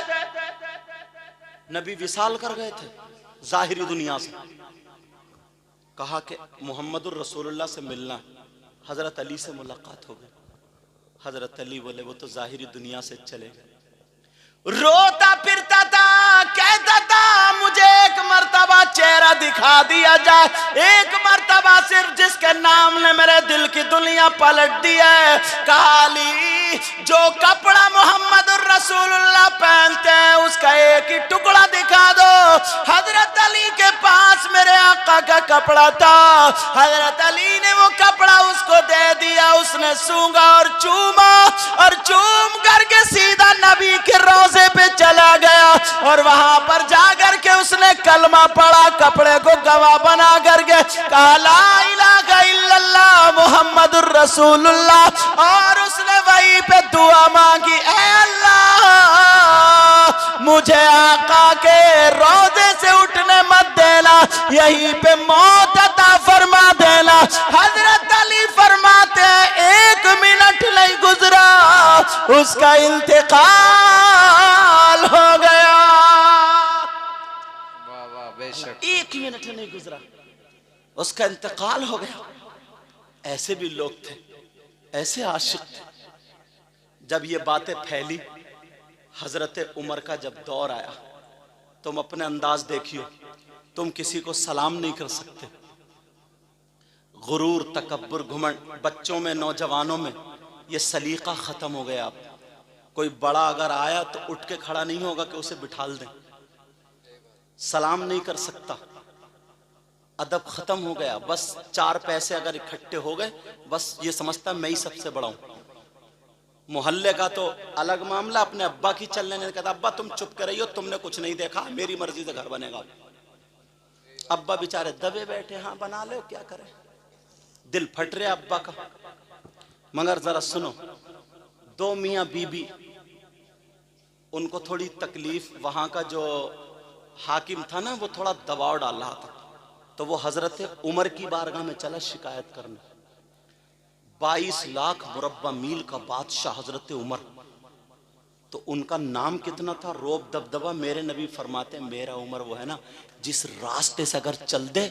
नबी विसाल कर गए थे जाहिरी दुनिया से। कहा कि मुहम्मदुर रसूलुल्लाह से मिलना, हजरत अली से मुलाकात हो गई। हजरत अली बोले वो तो जाहिरी दुनिया से चले गए। रोता फिरता था, कहता था मुझे एक मर्तबा चेहरा दिखा दिया जाए, एक मर्तबा सिर्फ जिसके नाम ने मेरे दिल की दुनिया पलट दी है। कहा अली, जो कपड़ा मोहम्मद रसूलुल्लाह पहनते हैं उसका एक ही टुकड़ा दिखा दो। हजरत अली के पास मेरे आका का कपड़ा था। हजरत अली ने वो कपड़ा उसको दे दिया। उसने सूंघा और चूमा और चूम करके सीधा नबी के रोज़े पे चला गया और वहां पर जाकर के उसने कलमा पढ़ा, कपड़े को गवाह बना करके कहा ला इलाहा इल्लल्लाह मुहम्मदुर रसूलुल्लाह, और उसने वहीं पे दुआ मांगी, ऐ अल्लाह मुझे आका के रोज़े से उठने मत देना, यहीं पे मौत अता फरमा देना। हजरत अली फरमाते हैं 1 मिनट नहीं गुजरा उसका इंतकाल हो गया। वाह वाह बेशक। 1 मिनट नहीं गुजरा उसका इंतकाल हो गया। ऐसे भी लोग थे, ऐसे आशिक थे। जब ये बातें फैली, हजरत उमर का जब दौर आया, तुम अपने अंदाज देखियो, तुम किसी को सलाम नहीं कर सकते। गुरूर, तकब्बुर, घुमंड बच्चों में, नौजवानों में ये सलीका खत्म हो गया। अब कोई बड़ा अगर आया तो उठ के खड़ा नहीं होगा कि उसे बिठाल दें, सलाम नहीं कर सकता, अदब खत्म हो गया। बस 4 पैसे अगर इकट्ठे हो गए, बस ये समझता मैं ही सबसे बड़ा हूं। मोहल्ले का तो अलग मामला, अपने अब्बा की चलने ने कहता अब्बा तुम चुप कर रही हो, तुमने कुछ नहीं देखा, मेरी मर्जी से घर बनेगा। अब्बा बेचारे दबे बैठे, हाँ बना लो क्या करें, दिल फट रहा अब्बा का। मगर जरा सुनो, 2 मियाँ बीबी, उनको थोड़ी तकलीफ, वहां का जो हाकिम था ना वो थोड़ा दबाव डाल रहा था, तो वो हजरत उमर की बारगाह में चला शिकायत करने। 22 लाख मुरब्बा मील का बादशाह हजरत उमर, तो उनका नाम कितना था, रोब दबदबा। मेरे नबी फरमाते मेरा उमर वो है ना जिस रास्ते से अगर चल दे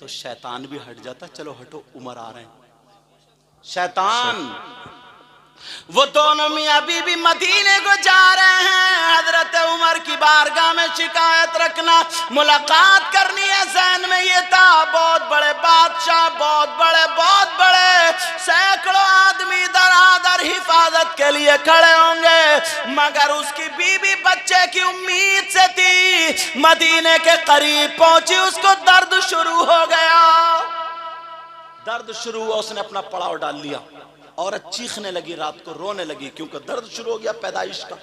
तो शैतान भी हट जाता। चलो हटो, उमर आ रहे हैं। शैतान वो दोनों मियां बीबी मदीने को जा रहे हैं। हजरत उमर की बारगाह में शिकायत रखना, मुलाकात करनी है। ज़हन में ये था बहुत बड़े बादशाह, बहुत बड़े सैकड़ों आदमी दरादर हिफाजत के लिए खड़े होंगे, मगर उसकी बीबी बच्चे की उम्मीद से थी। मदीने के करीब पहुंची, उसको दर्द शुरू हो गया। दर्द शुरू हुआ, उसने अपना पड़ाव डाल लिया। औरत चीखने लगी, रात को रोने लगी, क्योंकि दर्द शुरू हो गया पैदाइश का।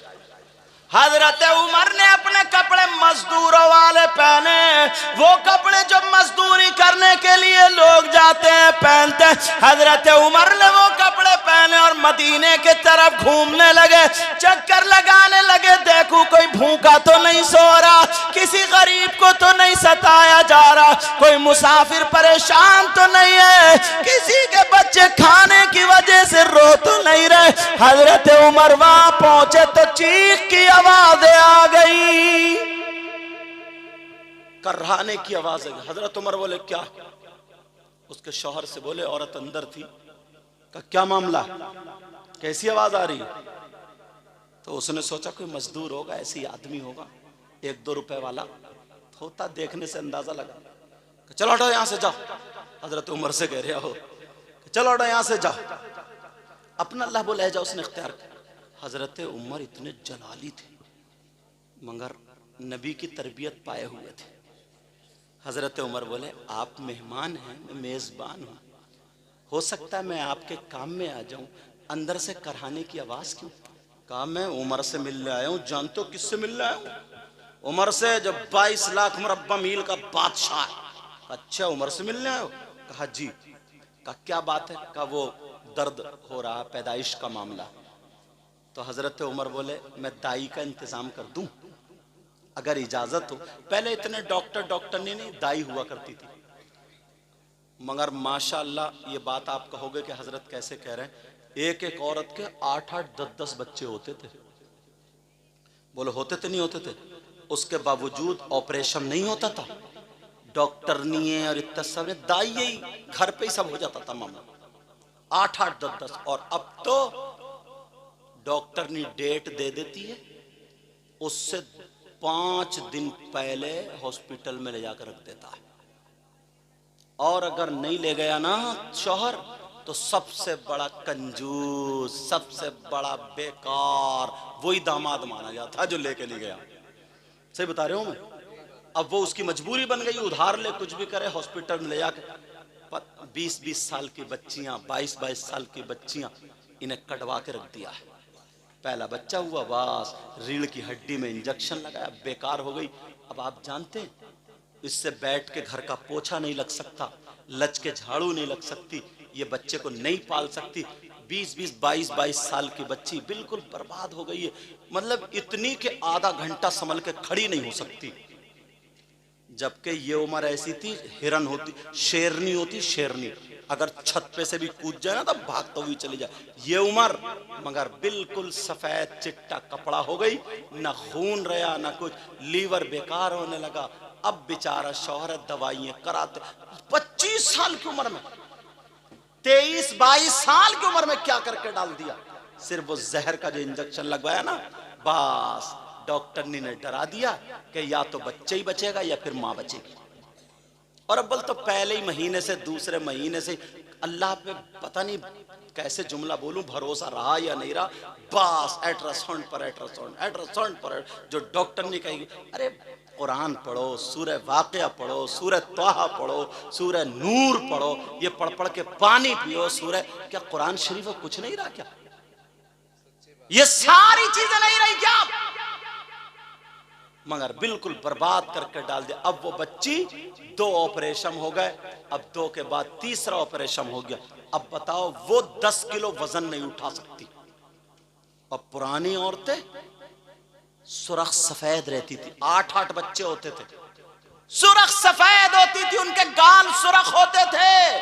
हजरत उमर ने अपने कपड़े मजदूरों वाले पहने, वो कपड़े जो मजदूरी करने के लिए लोग जाते हैं पहनते हैं। हजरत उमर ने वो कपड़े पहने और मदीने के तरफ घूमने लगे, चक्कर लगाने लगे। देखूं कोई भूखा तो नहीं सो रहा, किसी गरीब को तो नहीं सताया जा रहा, कोई मुसाफिर परेशान तो नहीं है, किसी के बच्चे खाने की वजह से रो तो नहीं रहे। हजरत उमर वहां पहुंचे तो चीख की आवाजें आ गई, कर्राने की आवाज है। हजरत उमर बोले क्या? उसके शौहर से बोले, औरत अंदर थी, का क्या मामला, कैसी आवाज आ रही? तो उसने सोचा कोई मजदूर होगा, ऐसी आदमी होगा, 1-2 रुपए वाला होता, देखने से अंदाजा लगा। चलो हटो यहां से जाओ। हजरत उमर से कह रहे हो, चलो हटो यहां से जाओ। अपना अल्लाह बोला जा उसने इख्तियार किया। हजरत उमर इतने जलाली थे, मगर नबी की तरबियत पाए हुए थे। हजरत उमर बोले, आप मेहमान हैं, मैं मेजबान हूं, हो सकता है मैं आपके काम में आ जाऊं, अंदर से करहाने की आवाज क्यों? कहा मैं उमर से मिलने आया हूं। जानते हो किससे मिलने आया हूं? उमर से, जो 22 लाख मुरब्बा मील का बादशाह है। अच्छा, उमर से मिलने आए हो? कहा जी। कहा क्या बात है? कहा वो दर्द हो रहा, पैदाइश का मामला। तो हजरत उमर बोले, मैं दाई का इंतजाम कर दूं अगर इजाजत हो। पहले इतने डॉक्टर नहीं दाई हुआ करती थी, मगर माशाअल्लाह ये बात आप कहोगे कि हजरत कैसे कह रहे हैं, एक औरत के 8-8, 10-10 बच्चे होते थे। बोलो होते थे नहीं होते थे? उसके बावजूद ऑपरेशन नहीं होता था, डॉक्टर नहीं है और इतना सब ने, दाई यही घर पे ही सब हो जाता था मामला। 8-8, 10-10। और अब तो डॉक्टर ने डेट दे देती है, उससे 5 दिन पहले हॉस्पिटल में ले जाकर रख देता है। और अगर नहीं ले गया ना शौहर, तो सबसे बड़ा कंजूस, सबसे बड़ा बेकार वही दामाद माना जाता जो लेके नहीं गया। सही बता रहे हो मैं? अब वो उसकी मजबूरी बन गई, उधार ले कुछ भी करे, हॉस्पिटल में ले जाकर 20-20 साल की बच्चियां, 22-22 साल की बच्चियां, इन्हें कटवा के रख दिया है। पहला बच्चा हुआ, बस रीढ़ की हड्डी में इंजेक्शन लगाया, बेकार हो गई। अब आप जानते हैं, इससे बैठ के घर का पोछा नहीं लग सकता, लच के झाड़ू नहीं लग सकती, ये बच्चे को नहीं पाल सकती। 20-20, 22-22 साल की बच्ची बिल्कुल बर्बाद हो गई है। मतलब इतनी के आधा घंटा संभल के खड़ी नहीं हो सकती। जबकि ये उम्र ऐसी थी, हिरन होती, शेरनी होती, शेरनी, अगर छत पे से भी कूद जाए ना तो भागते हुए चली जाए। ये उम्र मगर बिल्कुल सफेद चिट्टा कपड़ा हो गई, ना खून रहा ना कुछ, लीवर बेकार होने लगा। अब बेचारा शौहर दवाइयां कराते, 25 साल की उम्र में, 23-22 साल की उम्र में क्या करके डाल दिया। सिर्फ वो जहर का जो इंजेक्शन लगवाया ना, बस डॉक्टर ने डरा दिया कि या तो बच्चे ही बचेगा या फिर मां बचेगी। और अव्वल तो पहले ही महीने से, दूसरे महीने से अल्लाह पे पता नहीं कैसे जुमला बोलूं, भरोसा रहा या नहीं रहा, बस अल्ट्रासाउंड पर जो डॉक्टर ने कही, अरे कुरान पढ़ो, सूरह वाक़िया पढ़ो, सूरह तोहा पढ़ो, सूरह नूर पढ़ो, ये पढ़ के पानी पियो, सूरह, क्या कुरान शरीफ में कुछ नहीं रहा क्या? ये सारी चीजें नहीं रही क्या? मगर बिल्कुल बर्बाद करके डाल दिया। अब वो बच्ची, 2 ऑपरेशन हो गए, अब 2 के बाद तीसरा ऑपरेशन हो गया। अब बताओ वो 10 किलो वजन नहीं उठा सकती। और पुरानी औरतें सुरख सफेद रहती थी, 8-8 बच्चे होते थे, सुरख सफेद होती थी, उनके गाल सुरख होते थे,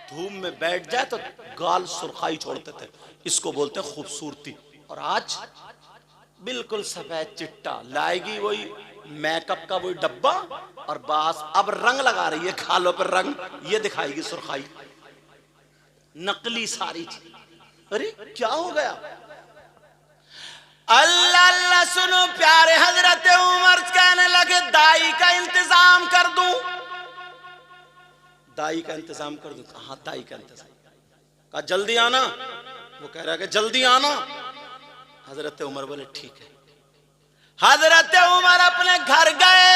धूप में बैठ जाए तो गाल सुरखाई छोड़ते थे, इसको बोलते हैं खूबसूरती। और आज बिल्कुल सफेद चिट्टा, लाएगी वही मेकअप का वही डब्बा और बस अब रंग लगा रही है, खालों पर रंग, ये दिखाएगी सुरखाई, नकली सारी चीज। अरे क्या हो गया? अल्लाह अल्लाह सुनो प्यारे, हजरत उमर कहने लगे दाई का इंतजाम कर दूं। दाई का इंतजाम कर दूं? कहा दाई का इंतजाम? कहा जल्दी आना। वो कह रहा है कि जल्दी आना। हजरत उमर बोले ठीक है। हजरत उमर अपने घर गए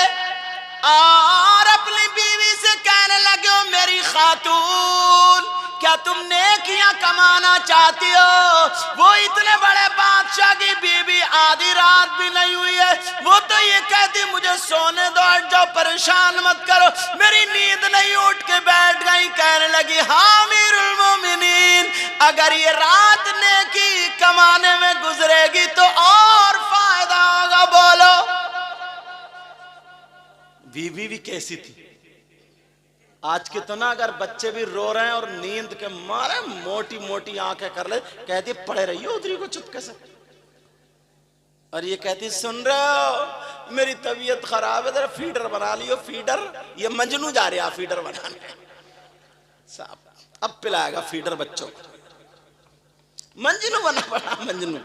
और अपनी बीवी से कहने लगे, ओ मेरी खातून, क्या तुम नेकियां कमाना चाहती हो? वो इतने बड़े बादशाह की बीवी, आधी रात भी नहीं हुई है, वो तो ये कहती मुझे सोने दो, हट जाओ, परेशान मत करो। मेरी नींद नहीं, उठ के बैठ गई। कहने लगी, हाँ अमीरुल मोमिनीन, अगर ये रात नेकी कमाने में गुजरेगी तो और फायदा होगा। बोलो बीवी भी कैसी थी? आज कितना अगर बच्चे भी रो रहे हैं और नींद के मारे मोटी मोटी आंखें कर ले, कहती पड़े रहिए उधरी को चुपके से। और ये कहती सुन रहे हो मेरी तबीयत खराब है, जरा फीडर बना लियो। फीडर? ये मजनू जा रहा फीडर बनाने। साहब अब पिलाएगा फीडर बच्चों को। मजनू बना पड़ा, मजनू।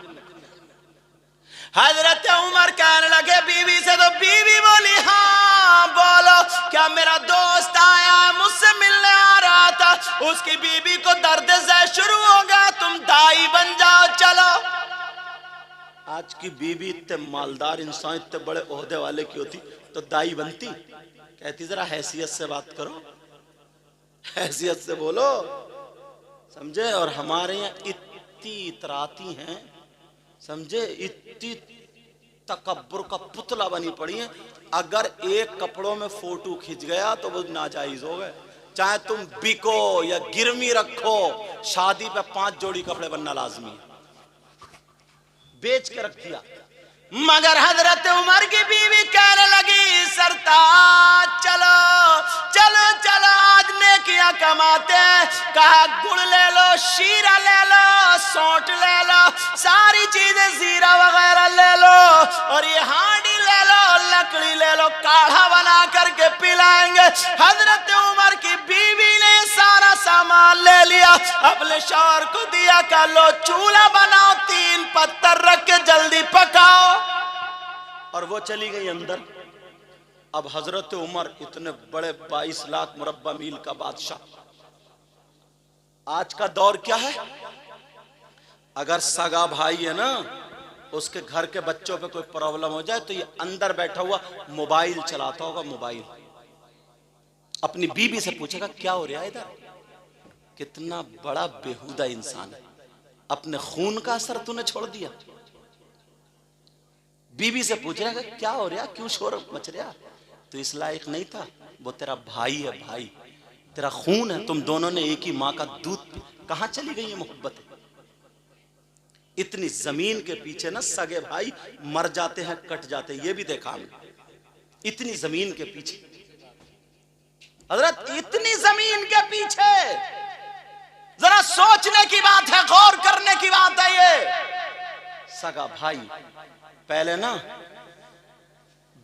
हजरत उमर कहने लगे बीवी से, तो बीवी बोली हाँ बोलो, क्या मेरा दोस्त आया मुझसे मिलने आ रहा था, उसकी बीवी को दर्द से शुरू हो गया, तुम दाई बन जाओ चलो। आज की बीवी इतने मालदार इंसान, इतने बड़े ओहदे वाले की होती तो दाई बनती? कहती जरा हैसियत से बात करो, हैसियत से बोलो, समझे? और हमारे यहाँ इतनी इतराती हैं, समझे, इतनी तकब्बुर का पुतला बनी पड़ी है। अगर एक कपड़ों में फोटो खिंच गया तो वो नाजायज हो गए। चाहे तुम बिको या गिरवी रखो, शादी पे 5 जोड़ी कपड़े बनना लाजमी है। बेच के रख दिया। मगर हजरत उमर की बीवी कहने लगी सरताज चलो चलो चलो, आज नेकियां कमाते हैं। कहा गुड़ ले लो, शीरा ले लो, सौंठ ले लो, सारी चीजें जीरा वगैरह ले लो, और ये हांडी ले लो, लकड़ी ले लो, काढ़ा बना करके पिलाएंगे। हजरत उमर की बीवी ने सारा सामान ले लिया, अपने शौहर को दिया, कहा लो चूल्हा बनाओ, 3 पत्थर रख के जल्दी पकाओ। और वो चली गई अंदर। अब हजरत उमर इतने बड़े 22 लाख मुरब्बा मील का बादशाह। आज का दौर क्या है? अगर सगा भाई है ना, उसके घर के बच्चों पे कोई प्रॉब्लम हो जाए तो ये अंदर बैठा हुआ मोबाइल चलाता होगा। मोबाइल अपनी बीबी से पूछेगा क्या हो रहा है इधर। कितना बड़ा बेहुदा इंसान है, अपने खून का असर तूने छोड़ दिया। बीबी से पूछ रहा है क्या हो रहा, क्यों शोर मच रहा? तो इस लायक नहीं था, वो तेरा भाई है, भाई तेरा खून है, तुम दोनों ने एक ही माँ का दूध। कहां चली गई ये मोहब्बत? इतनी जमीन के पीछे ना सगे भाई मर जाते हैं, कट जाते हैं, ये भी देखा हमने। इतनी जमीन के पीछे हजरत, इतनी जमीन के पीछे जरा सोचने की बात है, गौर करने की बात है। ये सगा भाई पहले ना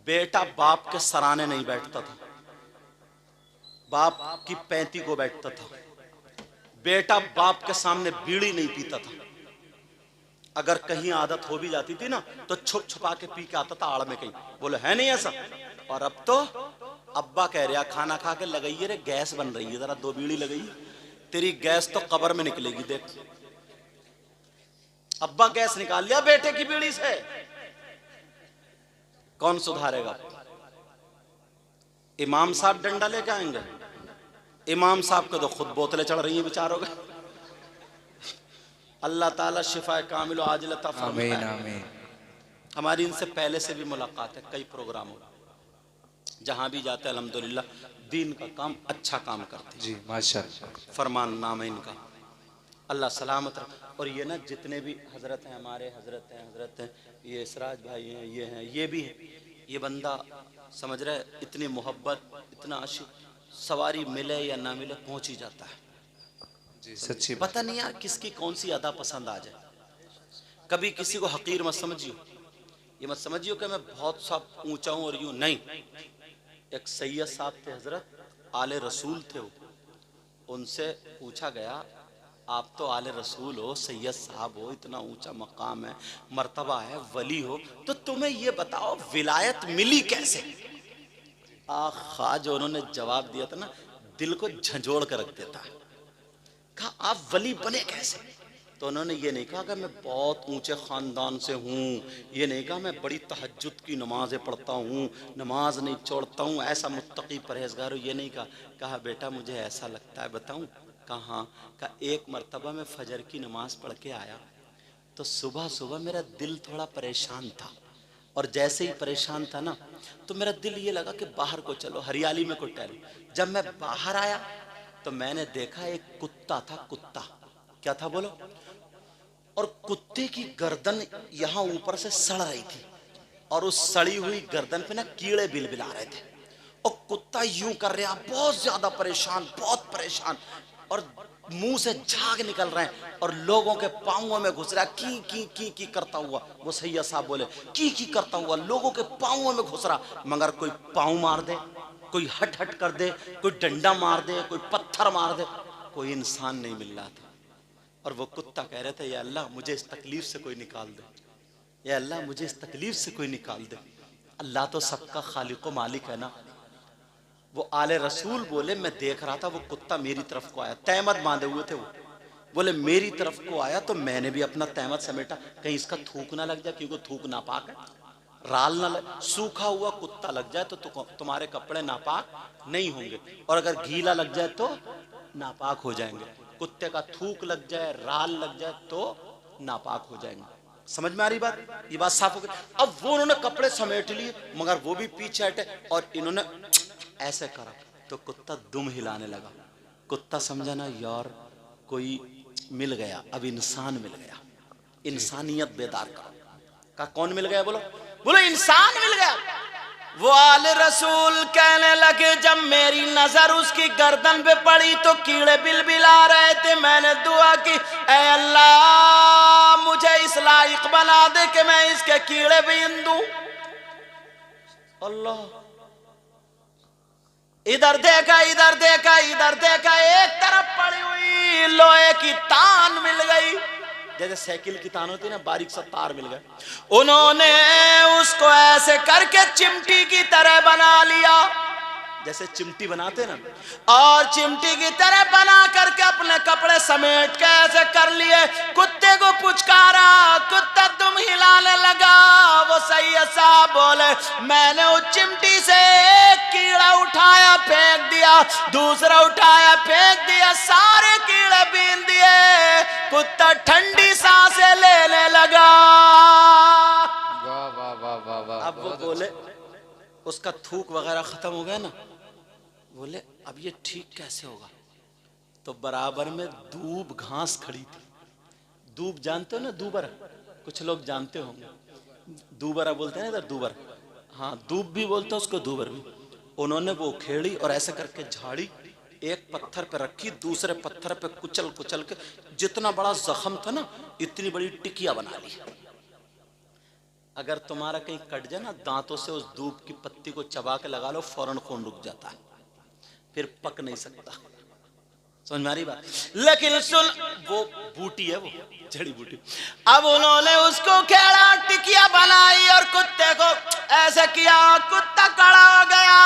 बेटा बाप के सराने नहीं बैठता था, बाप की 35 को बैठता था। बेटा बाप के सामने बीड़ी नहीं पीता था। अगर कहीं आदत हो भी जाती थी ना तो छुप छुपा के पी के आता था आड़ में कहीं। बोले है नहीं ऐसा? और अब तो अब्बा कह रहा खाना खा के लगाइए रे, गैस बन रही है, जरा 2 बीड़ी लगाइए, तेरी गैस तो कब्र में निकलेगी देख। अब्बा गैस निकाल लिया बेटे की बीड़ी से। कौन सुधारेगा? इमाम साहब डंडा लेके आएंगे? इमाम साहब को तो खुद बोतलें चढ़ रही हैं बेचारों का। अल्लाह ताला शिफा कामिल आजिल अता फरमाए। आमीन आमीन। हमारी इनसे पहले से भी मुलाकात है, कई प्रोग्राम हो, जहां भी जाते हैं अल्हम्दुलिल्लाह दीन का काम, अच्छा काम करते जी, माशाअल्लाह। फरमान नाम है इनका, अल्लाह सलामत रखे। और ये ना जितने भी हजरत हैं, हमारे हजरत हैं, ये इसराज भाई हैं, ये हैं, ये भी हैं। ये बंदा समझ रहे इतनी मोहब्बत, इतना आशिक, सवारी मिले या ना मिले पहुंच ही जाता है जी। सच्ची पता नहीं यार किसकी कौन सी अदा पसंद आ जाए। कभी किसी को हकीर मत समझियो, ये मत समझियो कि मैं बहुत सा ऊंचा हूं और यूं नहीं। एक सैयद साहब थे, हजरत आले रसूल थे वो। उनसे पूछा गया आप तो आले रसूल हो, सैयद साहब हो, इतना ऊंचा मकाम है, मर्तबा है, वली हो, तो तुम्हें ये बताओ विलायत मिली कैसे? आखा जो उन्होंने जवाब दिया था ना, दिल को झंझोड़ कर रख देता है। कहा आप वली बने कैसे? तो उन्होंने ये नहीं कहा कि मैं बहुत ऊंचे ख़ानदान से हूँ, ये नहीं कहा मैं बड़ी तहज्जुद की नमाज़ें पढ़ता हूँ, नमाज नहीं छोड़ता हूँ, ऐसा मुत्तकी परहेजगार हूँ, ये नहीं कहा। कहा बेटा मुझे ऐसा लगता है, बताऊँ? कहा का एक मर्तबा मैं फजर की नमाज पढ़ के आया तो सुबह सुबह मेरा दिल थोड़ा परेशान था, और जैसे ही परेशान था ना तो मेरा दिल ये लगा कि बाहर को चलो, हरियाली में को टहलो। जब मैं बाहर आया तो मैंने देखा एक कुत्ता था, कुत्ता क्या था बोलो? और कुत्ते की गर्दन यहाँ ऊपर से सड़ रही थी, और उस सड़ी हुई गर्दन पे ना कीड़े बिलबिला रहे थे, और कुत्ता यूं कर रहा, बहुत ज्यादा परेशान, बहुत परेशान, और मुंह से झाग निकल रहे हैं, और लोगों के पांवों में घुस रहा, की करता हुआ। वो सैयद साहब बोले की करता हुआ लोगों के पांवों में घुस रहा, मगर कोई पांव मार दे, कोई हट हट कर दे, कोई डंडा मार दे, कोई पत्थर मार दे, कोई इंसान नहीं मिल रहा था। और वो कुत्ता कह रहे थे, या अल्लाह मुझे इस तकलीफ से कोई निकाल दे, या अल्लाह मुझे इस तकलीफ से कोई निकाल दे। अल्लाह तो सबका खालिक व मालिक है ना। वो आले रसूल बोले मैं देख रहा था वो कुत्ता मेरी तरफ को आया, तहमत बांधे हुए थे, वो बोले मेरी तरफ को आया तो मैंने भी अपना तहमत समेटा, कहीं इसका थूक ना लग जाए, क्योंकि थूक नापाक है, राल ना लग, सूखा हुआ कुत्ता लग जाए तो तुम्हारे कपड़े नापाक नहीं होंगे, और अगर गीला लग जाए तो नापाक हो जाएंगे। कुत्ते का थूक लग जाए, राल लग जाए तो नापाक हो जाएंगे। समझ में आ रही बात? ये बात साफ हो गई। अब वो उन्होंने कपड़े समेट लिए, मगर वो भी पीछे हटे, और इन्होंने ऐसे करा तो कुत्ता दुम हिलाने लगा। कुत्ता समझा ना यार कोई मिल गया, अब इंसान मिल गया, इंसानियत बेदार का कौन मिल गया बोलो? बोलो इंसान मिल गया। वो आले रसूल कहने लगे जब मेरी नजर उसकी गर्दन पे पड़ी तो कीड़े बिलबिला रहे थे, मैंने दुआ की, ऐ अल्लाह मुझे इस लायक बना दे कि मैं इसके कीड़े बीन दूं। अल्लाह, इधर देखा, इधर देखा, इधर देखा, एक तरफ पड़ी हुई लोहे की तान मिल गई, जैसे साइकिल की तान होती है ना, बारीक सा तार मिल गया। उन्होंने उसको ऐसे करके चिमटी की तरह बना लिया, जैसे चिमटी बनाते ना, और चिमटी की तरह बना करके अपने कपड़े समेट के ऐसे कर लिए, कुत्ते को पुचकारा, कुत्ता दुम हिलाने लगा। वो सैयद साहब बोले मैंने उस चिमटी से एक कीड़ा उठाया फेंक दिया, दूसरा उठाया फेंक दिया, सारे कीड़े बीन दिए, कुत्ता ठंडी सांसें लेने लगा। वाह वाह वाह वाह वाह। अब वो बोले उसका थूक वगैरह खत्म हो गया ना, बोले अब ये ठीक कैसे होगा? तो बराबर में दूब घास खड़ी थी। दूब जानते हो ना, दूबर, कुछ लोग जानते होंगे, दूबरा बोलते हैं ना इधर, दूबर, हाँ दूब भी बोलते हैं उसको, दूबर भी। उन्होंने वो खेड़ी और ऐसे करके झाड़ी, एक पत्थर पे रखी, दूसरे पत्थर पे कुचल कुचल के जितना बड़ा जख्म था ना इतनी बड़ी टिकिया बना ली। अगर तुम्हारा कहीं कट जाए ना, दांतों से उस दूब की पत्ती को चबा के लगा लो, फौरन खून रुक जाता है, फिर पक नहीं सकता। समझ में आ रही बात? लेकिन सुन, वो बूटी है, वो जड़ी बूटी। अब उन्होंने उसको खेड़ा, टिकिया बनाई और कुत्ते को ऐसे किया, कुत्ता खड़ा हो गया,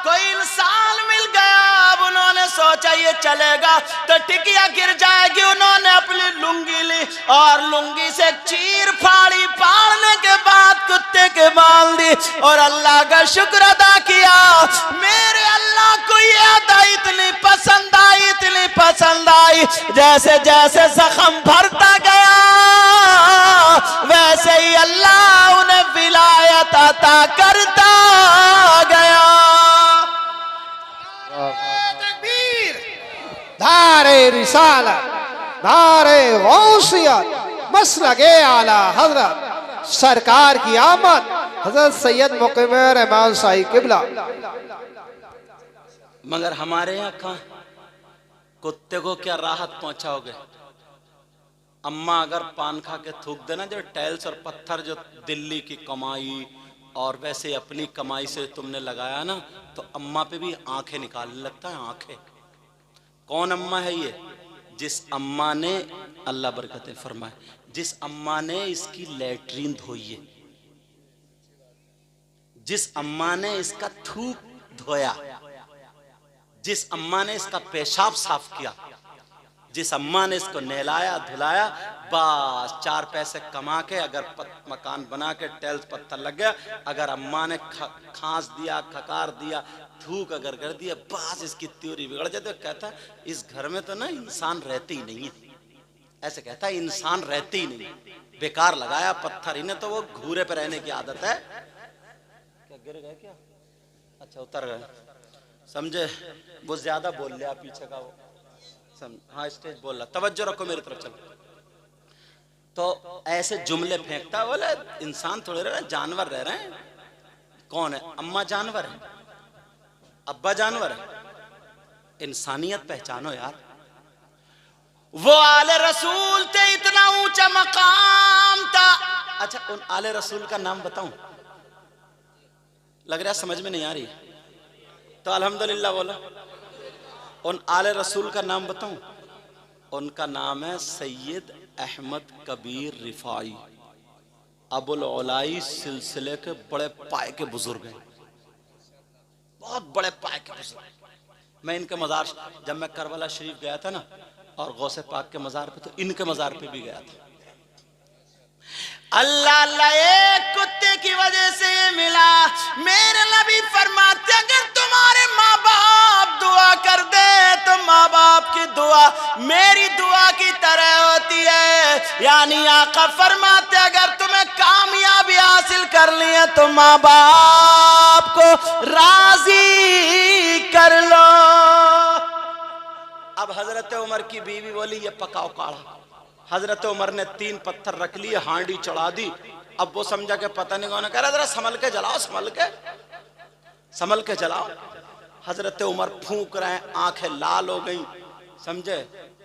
कोई इंसान मिल गया। अब उन्होंने सोचा ये चलेगा तो टिकिया गिर जाएगी, उन्होंने अपनी लुंगी ली और लुंगी से चीर फाड़ी, फाड़ने के बाद कुत्ते के बांध दी और अल्लाह का शुक्र अदा किया। मेरे अल्लाह को ये अदा इतनी पसंद आई, इतनी पसंद आई, जैसे जैसे जख्म भरता गया वैसे ही अल्लाह उन्हें विलायत अता करता गया। तकबीर, धारे रिसालत, धारे गौसियत, मसलके आला हजरत सरकार की आमद, हजरत सैयद मुकीम रहमान शाही किबला। मगर हमारे यहाँ कहाँ कुत्ते को क्या राहत पहुंचाओगे? अम्मा अगर पान खा के थूक देना, जो टाइल्स और पत्थर जो दिल्ली की कमाई और वैसे अपनी कमाई से तुमने लगाया ना, तो अम्मा पे भी आंखें निकालने लगता है, आंखें। कौन अम्मा है ये? जिस अम्मा ने, अल्लाह बरकतें फरमाए, जिस अम्मा ने इसकी लैट्रीन धोई है, जिस अम्मा ने इसका थूक धोया, जिस अम्मा ने इसका पेशाब साफ किया, जिस अम्मा ने इसको नहलाया धुलाया, बस 4 पैसे कमा के अगर मकान बना के टाइल्स पत्थर लग गया, अगर अम्मा ने खांस दिया, खकार दिया, थूक अगर कर दिया, बस इसकी त्योरी बिगड़ जाती है। कहता इस घर में तो ना इंसान रहते ही नहीं है, ऐसे कहता है इंसान रहते ही नहीं, बेकार लगाया पत्थर, इन्हें तो वो घूरे पे रहने की आदत है। क्या गिर गए क्या? अच्छा उतर गए, समझे? वो ज्यादा बोल लिया पीछे का वो, हाँ स्टेज बोल रहा, तवज्जो रखो मेरी तरफ। चलो, तो ऐसे जुमले फेंकता, बोले इंसान थोड़े रह रहे, जानवर रह रहे हैं। कौन है? अम्मा जानवर है, अब्बा जानवर है, इंसानियत पहचानो यार। वो आले रसूल थे, इतना ऊंचा मकाम था। अच्छा, उन आले रसूल का नाम बताऊं? लग रहा है समझ में नहीं आ रही, तो अल्हम्दुलिल्लाह बोलो। उन आले रसूल का नाम बताऊं? उनका नाम है सैयद अहमद कबीर रिफाई, अबुल उलाई सिलसिले के बड़े पाए के बुजुर्ग हैं, बहुत बड़े पाए के बुजुर्ग। मैं इनके मजार, जब मैं करबला शरीफ गया था ना, और गौसे पाक के मजार पे, तो इनके मजार पे भी गया था। अल्लाह अल्लाह, एक कुत्ते की वजह से ये मिला। मेरे नबी फरमाते, अगर तुम्हारे माँ बाप दुआ कर दे तो माँ बाप की दुआ मेरी दुआ की तरह होती है। यानी आका फरमाते, अगर तुम्हें कामयाबी हासिल कर ली है तो माँ बाप को राजी कर लो। अब हजरत उमर की बीवी बोली, ये पकाओ काढ़ा। हजरत उमर ने 3 पत्थर रख लिए, हांडी चढ़ा दी। अब वो समझा कि पता नहीं कौन, कह रहा जरा संभल के जलाओ, संभल के जलाओ। हजरत उमर फूंक रहे हैं, आंखें लाल हो गई, समझे,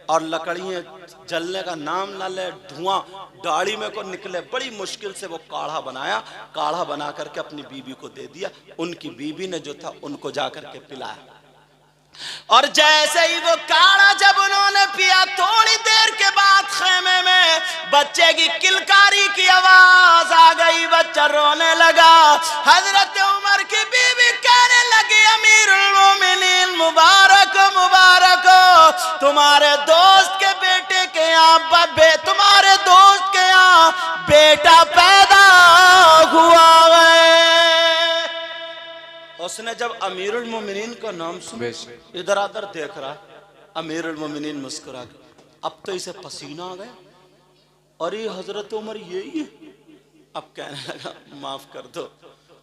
और लकड़ियां जलने का नाम ना ले, धुआं दाढ़ी में को निकले। बड़ी मुश्किल से वो काढ़ा बनाया, काढ़ा बना करके अपनी बीवी को दे दिया। उनकी बीवी ने जो था उनको जाकर के पिलाया, और जैसे ही वो काढ़ा जब उन्होंने पिया, थोड़ी देर के बाद खेमे में बच्चे की किलकारी की आवाज आ गई, बच्चा रोने लगा। हजरत उमर की बीवी कहने लगी, अमीरुल मोमिनीन मुबारक मुबारक, तुम्हारे दोस्त के बेटे के यहाँ तुम्हारे दोस्त के यहाँ बेटा पैदा हुआ है। उसने जब अमीरुल मोमिनीन का नाम सुना, इधर उधर देख रहा, अमीरुल मोमिनीन मुस्कुरा के, अब तो इसे पसीना आ गया, और ये हजरत उमर यही है। अब कहने लगा, माफ कर दो,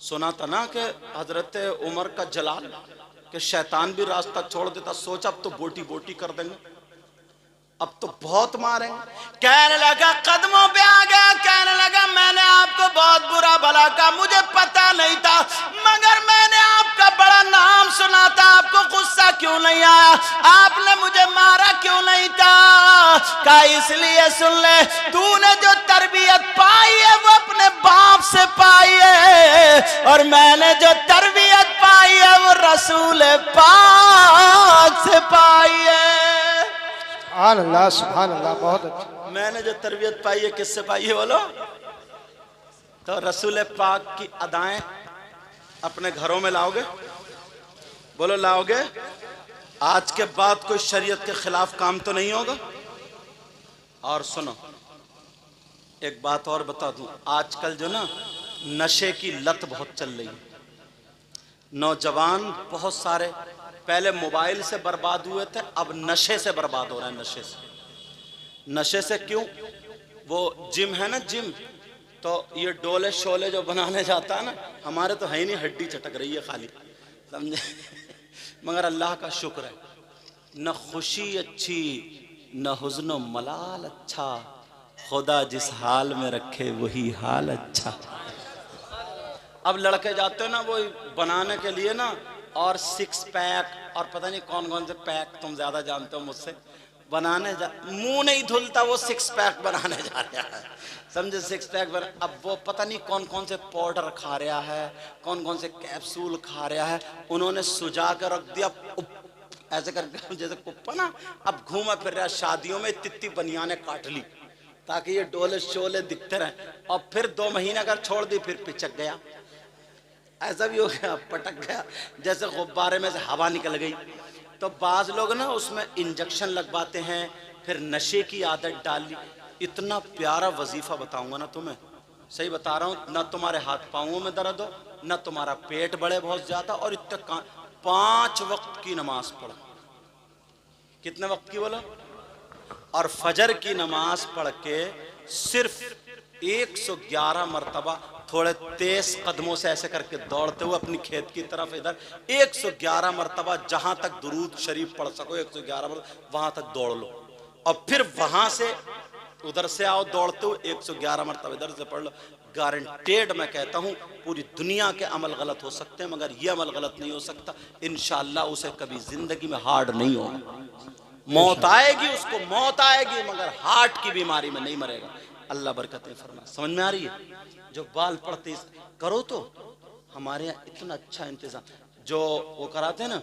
सुना था ना कि हजरत उमर का जलाल, कि शैतान भी रास्ता छोड़ देता, सोचा अब तो बोटी बोटी कर देंगे, अब तो बहुत मारेंगे। कहने लगा, कदमों पे आ गया, कहने लगा, मैंने आपको बहुत बुरा भला कहा, मुझे पता नहीं था, मगर मैंने आपका बड़ा नाम सुना था, आपको गुस्सा क्यों नहीं आया, आपने मुझे मारा क्यों नहीं था? कहा इसलिए सुन ले, तूने जो तरबियत पाई है वो अपने बाप से पाई है, और मैंने जो तरबियत पाई है वो रसूल पाक से पाई है। सुभान अल्लाह, सुभान अल्लाह, बहुत अच्छा। मैंने जो तरबियत पाई है किससे पाई है बोलो? तो रसूल पाक की अदाएं अपने घरों में लाओगे? बोलो लाओगे? आज के बाद कोई शरीयत के खिलाफ काम तो नहीं होगा। और सुनो, एक बात और बता दूं, आजकल जो ना नशे की लत बहुत चल रही है। नौजवान बहुत सारे पहले मोबाइल से बर्बाद हुए थे, अब नशे से बर्बाद हो रहे हैं। नशे से क्यों? वो जिम है ना, जिम, तो ये डोले शोले जो बनाने जाता है ना, हमारे तो है ही नहीं, हड्डी चटक रही है खाली, समझे। मगर अल्लाह का शुक्र है, न खुशी अच्छी न हुज़्न मलाल अच्छा, खुदा जिस हाल में रखे वही हाल अच्छा। अब लड़के जाते हो ना वो बनाने के लिए ना, और 6 पैक और पता नहीं कौन कौन से पैक, तुम ज्यादा जानते हो मुझसे, बनाने मुंह नहीं धुलता वो 6 पैक बनाने जा रहा है, समझे, 6 पैक बना। अब वो पता नहीं कौन कौन से पाउडर खा रहा है, कौन कौन से कैप्सूल खा रहा है, उन्होंने सुझा कर रख दिया, ऐसे करके जैसे कुप्पा ना, अब घूमा फिर रहा शादियों में, तित्ती बनियाने काट ली ताकि ये डोले शोले दिखते रहे, और फिर 2 महीने अगर छोड़ दी फिर पिचक गया। ऐसा भी हो गया, पटक गया, जैसे गुब्बारे में से हवा निकल गई। तो बाज लोग ना उसमें इंजेक्शन लगवाते हैं, फिर नशे की आदत डाल ली। इतना प्यारा वजीफा बताऊंगा ना तुम्हें, सही बता रहा हूँ, ना तुम्हारे हाथ पांवों में दर्द हो, ना तुम्हारा पेट बढ़े बहुत ज्यादा, और इतने 5 वक्त की नमाज पढ़ो। कितने वक्त की बोलो? और फजर की नमाज पढ़ के सिर्फ 111 मरतबा थोड़े तेज कदमों से ऐसे करके दौड़ते हुए अपनी खेत की तरफ इधर 111 मरतबा, जहां तक दुरूद शरीफ पढ़ सको 111 मरतबा वहां तक दौड़ लो, और फिर वहां से उधर से आओ दौड़ते हुए 111 मरतबा इधर से पढ़ लो। गारंटेड मैं कहता हूं, पूरी दुनिया के अमल गलत हो सकते हैं मगर ये अमल गलत नहीं हो सकता। इंशाअल्लाह उसे कभी जिंदगी में हार्ट नहीं होगा। मौत आएगी उसको, मौत आएगी, मगर हार्ट की बीमारी में नहीं मरेगा। अल्लाह बरकतें फरमा। समझ में आ रही है? जो बाल पड़ते करो तो हमारे यहाँ इतना अच्छा इंतजाम, जो वो कराते हैं ना,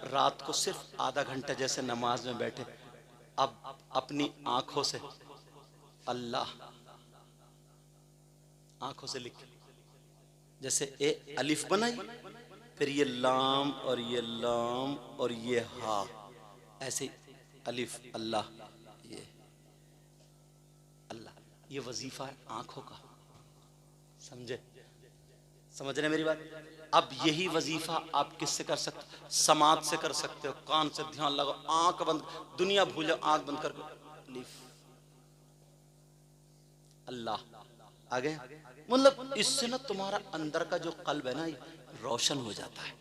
रात को सिर्फ आधा घंटा जैसे नमाज में बैठे, अब अपनी आंखों से अल्लाह, आंखों से लिख, जैसे ए अलिफ बनाई, फिर ये लाम और ये लाम और ये हा, ऐसे अलिफ अल्लाह, ये अल्लाह, ये वजीफा है आंखों का। समझे? समझ रहे मेरी बात? अब यही वजीफा आप किससे कर सकते? समाज से कर सकते हो। कान से ध्यान लगाओ, आंख बंद, दुनिया भूल जाओ, आंख बंद करके अलिफ अल्लाह, आगे। मतलब इससे ना तुम्हारा अंदर का जो कल्ब है ना रोशन हो जाता है।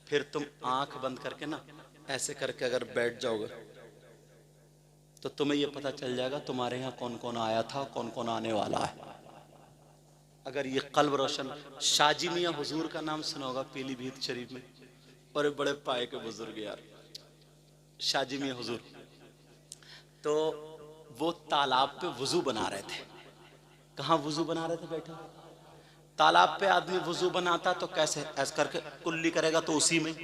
फिर तुम आंख बंद करके ना ऐसे करके अगर बैठ जाओगे तो तुम्हें यह पता चल जाएगा तुम्हारे यहाँ कौन कौन आया था, कौन कौन आने वाला है। अगर ये कल्ब रोशन, शाजी मियाँ हुजूर का नाम सुना होगा पीलीभीत शरीफ में, और बड़े पाए के बुजुर्ग यार, शाजी मियाँ हुजूर, तो वो तालाब पे वुजू बना रहे थे। कहाँ वुजू बना रहे थे? बैठे तालाब पे आदमी वुजू बनाता तो कैसे? ऐसे करके कुल्ली करेगा तो उसी में,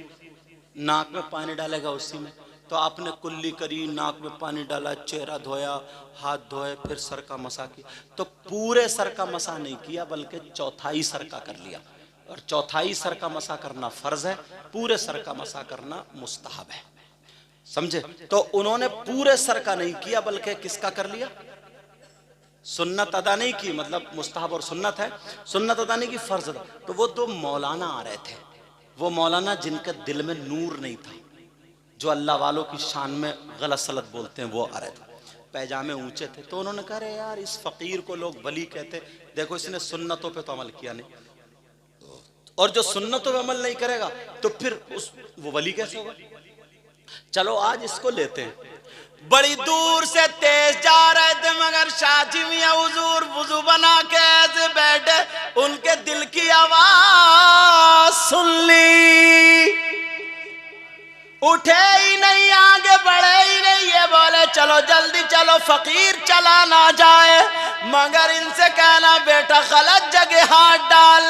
नाक में पानी डालेगा उसी में। तो आपने कुल्ली करी, नाक में पानी डाला, चेहरा धोया, हाथ धोए, फिर सर का मसा किया। तो पूरे सर का मसा नहीं किया बल्कि चौथाई सर का कर लिया, और चौथाई सर का मसा करना फर्ज है, पूरे सर का मसा करना मुस्तहब है। समझे? तो उन्होंने पूरे सर का नहीं किया बल्कि किसका कर लिया? सुन्नत अदा नहीं की, मतलब मुस्तहब और सुन्नत है, सुन्नत अदा नहीं की, फर्ज अदा। तो वो 2 मौलाना आ रहे थे, वो मौलाना जिनके दिल में नूर नहीं था, जो अल्लाह वालों की शान में गलत सलत बोलते हैं, वो आ रहे थे, पैजामे ऊंचे थे। तो उन्होंने कहा यार इस फकीर को लोग वली कहते, देखो इसने सुन्नतों पे तो अमल किया नहीं, और जो सुन्नतों पे अमल नहीं करेगा तो फिर वो वली कैसे होगा? चलो आज इसको लेते हैं। बड़ी दूर से तेज जा रहे थे मगर शाजी मियां हुजूर वुजू बना के ऐसे बैठे, उनके दिल की आवाज सुन ली, उठे ही नहीं, आगे बढ़े ही नहीं। ये बोले चलो जल्दी चलो, फकीर चला ना जाए, मगर इनसे कहना बेटा गलत जगह हाथ डाल।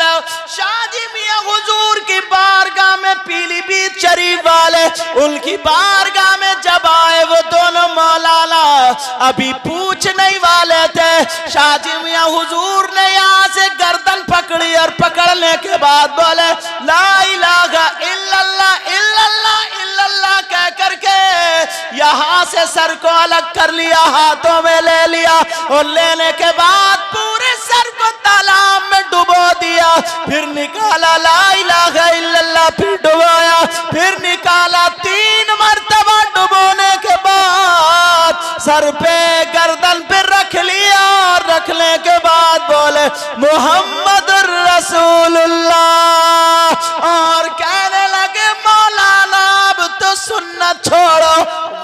शाजी मियां हुजूर की बारगाह में, पीलीभीत शरीफ वाले उनकी बारगाह में जब आए, वो दोनों मौलाना अभी पूछने ही वाले थे। शाजी मियां हुजूर ने यहाँ से गर्दन पकड़ी और पकड़ने के बाद बोले ला इलाहा इल्लल्लाह इल्लल्लाह इल्लल्लाह कह करके यहाँ से सर को अलग कर लिया, हाथों में ले लिया, और लेने के बाद पूरे सर को तालाब में डुबो दिया। फिर निकाला ला इलाहा इल्लल्लाह, फिर डुबोया, फिर निकाला। 3 मरतबा डुबोने के बाद सर पे गर्दन पे रख लिया, और रखने के बाद बोले मोहम्मद रसूलुल्लाह, और कहने लगे मौलाना अब तो सुन्नत छोड़ो,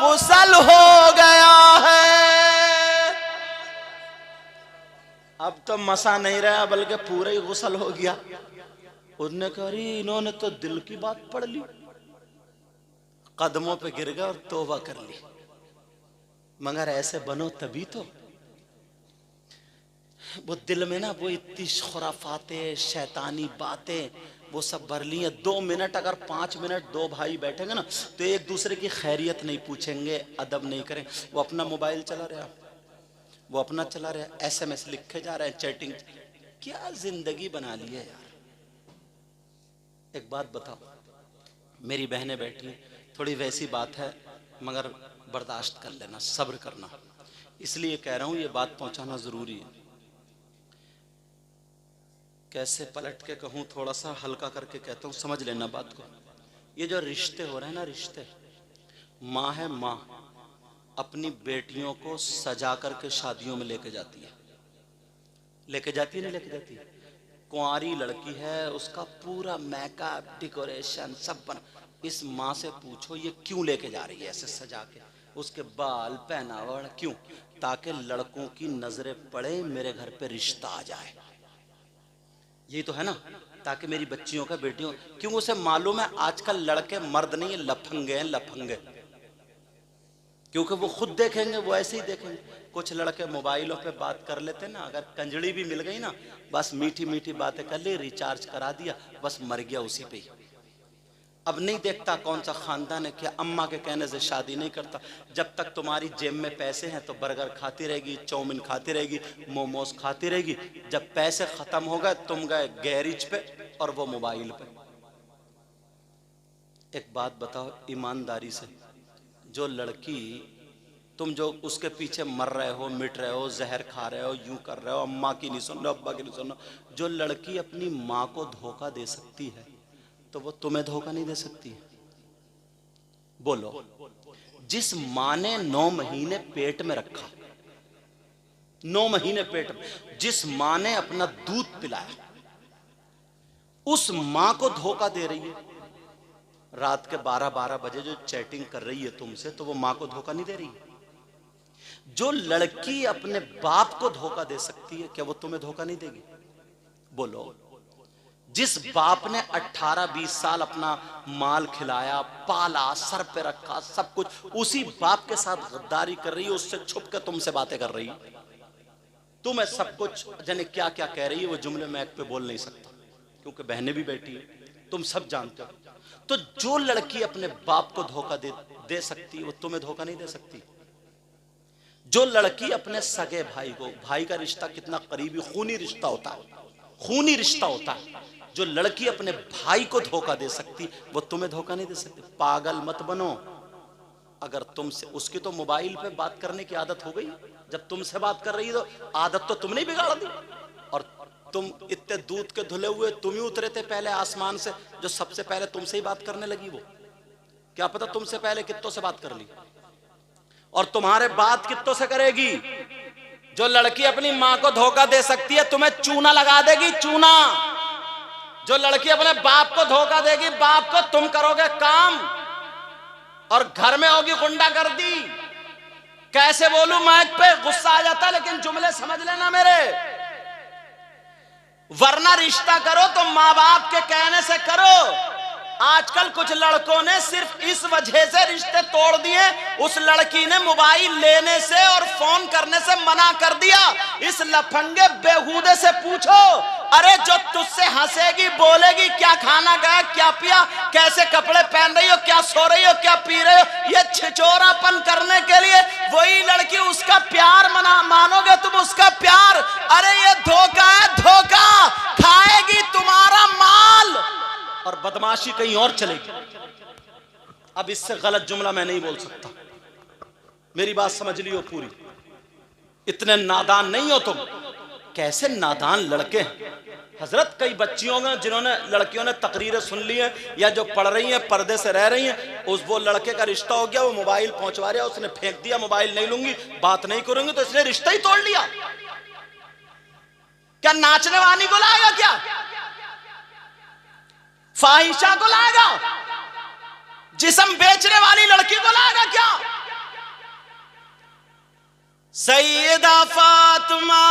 गुस्ल हो गया है। अब तो मसा नहीं रहा बल्कि पूरा ही गुस्ल हो गया। उन्होंने कहा इन्होंने तो दिल की बात पढ़ ली, कदमों पे गिर गया और तौबा कर ली। मगर ऐसे बनो तभी तो, वो दिल में ना वो इतनी खुराफातें, शैतानी बातें वो सब भर ली है। 2 मिनट अगर 5 मिनट दो भाई बैठेंगे ना तो एक दूसरे की खैरियत नहीं पूछेंगे, अदब नहीं करें। वो अपना मोबाइल चला रहा, वो अपना चला रहा, SMS लिखे जा रहे हैं, चैटिंग। क्या जिंदगी बना ली है यार। एक बात बताओ, मेरी बहनें बैठी, थोड़ी वैसी बात है मगर बर्दाश्त कर लेना, सब्र करना। इसलिए कह रहा हूं ये बात पहुंचाना जरूरी है। कैसे पलट के कहूं, थोड़ा सा हल्का करके कहता हूं, समझ लेना बात को। ये जो रिश्ते हो रहे हैं ना, रिश्ते, माँ है, माँ अपनी बेटियों को सजा करके शादियों में लेके जाती है, लेके जाती है, नहीं लेके जाती। कुंवारी लड़की है, उसका पूरा मेकअप, डेकोरेशन सब बना। इस माँ से पूछो ये क्यों लेके जा रही है ऐसे सजा के, उसके बाल पहनावड़ क्यों? ताकि लड़कों की नजरें पड़े, मेरे घर पे रिश्ता आ जाए। यही तो है ना, ताकि मेरी बच्चियों का, बेटियों, क्यों उसे मालूम है आजकल लड़के मर्द नहीं, लफंगे हैं, लफंगे। क्योंकि वो खुद देखेंगे, वो ऐसे ही देखेंगे। कुछ लड़के मोबाइलों पे बात कर लेते ना, अगर कंजड़ी भी मिल गई ना, बस मीठी मीठी बातें कर ली, रिचार्ज करा दिया, बस मर गया उसी पे ही। अब नहीं देखता कौन सा खानदान है, क्या अम्मा के कहने से शादी नहीं करता। जब तक तुम्हारी जेब में पैसे हैं तो बर्गर खाती रहेगी, चाउमीन खाती रहेगी, मोमोज खाती रहेगी। जब पैसे खत्म हो गए, तुम गए गैरेज पे और वो मोबाइल पे। एक बात बताओ ईमानदारी से, जो लड़की तुम जो उसके पीछे मर रहे हो, मिट रहे हो, जहर खा रहे हो, यूं कर रहे हो, अम्मा की नहीं सुन रहे हो, अब्बा की नहीं सुन रहे हो, जो लड़की अपनी माँ को धोखा दे सकती है तो वो तुम्हें धोखा नहीं दे सकती? बोलो। जिस माँ ने 9 महीने पेट में रखा, 9 महीने पेट में, जिस माँ ने अपना दूध पिलाया, उस माँ को धोखा दे रही है। रात के 12-12 बजे जो चैटिंग कर रही है तुमसे, तो वो माँ को धोखा नहीं दे रही? जो लड़की अपने बाप को धोखा दे सकती है, क्या वो तुम्हें धोखा नहीं देगी? बोलो। जिस बाप ने 18-20 साल अपना माल खिलाया, पाला, सर पे रखा, सब कुछ, उसी बाप के साथ गद्दारी कर रही है, उससे छुप कर तुमसे बातें कर रही है। तुम्हें सब कुछ जाने क्या क्या कह रही है, वो जुमले मैं एक पे बोल नहीं सकता क्योंकि बहनें भी बैठी है, तुम सब जानते हो। तो जो लड़की अपने बाप को धोखा दे सकती है, वो तुम्हें धोखा नहीं दे सकती। जो लड़की अपने सगे भाई को, भाई का रिश्ता कितना करीबी खूनी रिश्ता होता है, खूनी रिश्ता होता है, जो लड़की अपने भाई को धोखा दे सकती, वो तुम्हें धोखा नहीं दे सकती। पागल मत बनो। अगर तुमसे, उसकी तो मोबाइल पे बात करने की आदत हो गई, जब तुमसे बात कर रही है तो आदत तो तुमने बिगाड़ दी। और तुम इतने दूध के धुले हुए, तुम ही उतरे थे पहले आसमान से, जो सबसे पहले तुमसे ही बात करने लगी। वो क्या पता तुमसे पहले कित्तों से बात कर ली, और तुम्हारे बात कित्तों से करेगी। जो लड़की अपनी माँ को धोखा दे सकती है, तुम्हें चूना लगा देगी, चूना। जो लड़की अपने बाप को धोखा देगी, बाप को, तुम करोगे काम और घर में होगी गुंडागर्दी। कैसे बोलूं, माइक पे गुस्सा आ जाता है, लेकिन जुमले समझ लेना मेरे। वरना रिश्ता करो तो माँ बाप के कहने से करो। आजकल कुछ लड़कों ने सिर्फ इस वजह से रिश्ते तोड़ दिए, उस लड़की ने मोबाइल लेने से और फोन करने से मना कर दिया। इस लफंगे बेहूदे से पूछो, अरे जो तुझसे हंसेगी, बोलेगी, क्या खाना गया, क्या पिया, कैसे कपड़े पहन रही हो, क्या सो रही हो, क्या पी रही हो, ये छिचोरापन करने के लिए वही लड़की, उसका प्यार मानोगे तुम, उसका प्यार? अरे ये धोखा है, धोखा। खाएगी तुम्हारा माल और बदमाशी कहीं और चलेगी। अब इससे गलत जुमला मैं नहीं बोल सकता, मेरी बात समझ लियो पूरी। इतने नादान नहीं हो तुम। कैसे नादान लड़के हैं हजरत। कई बच्चियों ने, जिन्होंने, लड़कियों ने तकरीरें सुन ली हैं या जो पढ़ रही हैं, पर्दे से रह रही हैं, उस वो लड़के का रिश्ता हो गया, वो मोबाइल पहुंचवा रहा, उसने फेंक दिया, मोबाइल नहीं लूंगी, बात नहीं करूंगी, तो इसने रिश्ता ही तोड़ लिया। क्या नाचने वाली को लाएगा, क्या फाहिशा को लाएगा, जिस्म बेचने वाली लड़की को लाएगा क्या? सैयदा फातिमा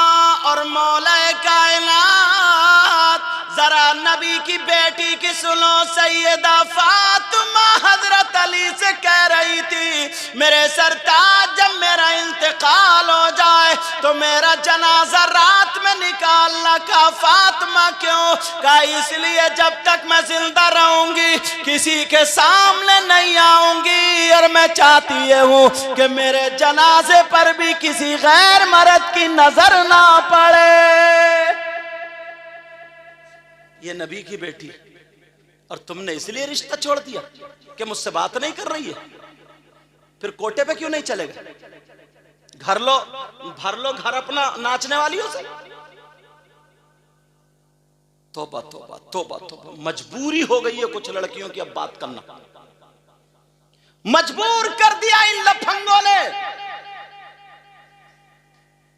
और मौला कायनात जरा नबी की बेटी की सुनो। सैयदा फातिमा हजरत अली से कह रही थी, मेरे सरताज जब मेरा इंतकाल हो जाए तो मेरा जनाजा रात में निकालना। कहा फातिमा क्यों? कहा इसलिए जब तक मैं जिंदा रहूंगी किसी के सामने नहीं आऊंगी, और मैं चाहती हूं कि मेरे जनाजे पर भी किसी गैर मर्द की नजर ना पड़े। ये नबी की बेटी, और तुमने इसलिए रिश्ता छोड़ दिया कि मुझसे बात नहीं कर रही है? फिर कोटे पे क्यों नहीं चलेगा? घर लो, भर लो घर अपना नाचने वालियों से। तौबा तौबा तौबा तौबा, मजबूरी हो गई है कुछ लड़कियों की अब बात करना। मजबूर कर दिया इन लफंगों ने।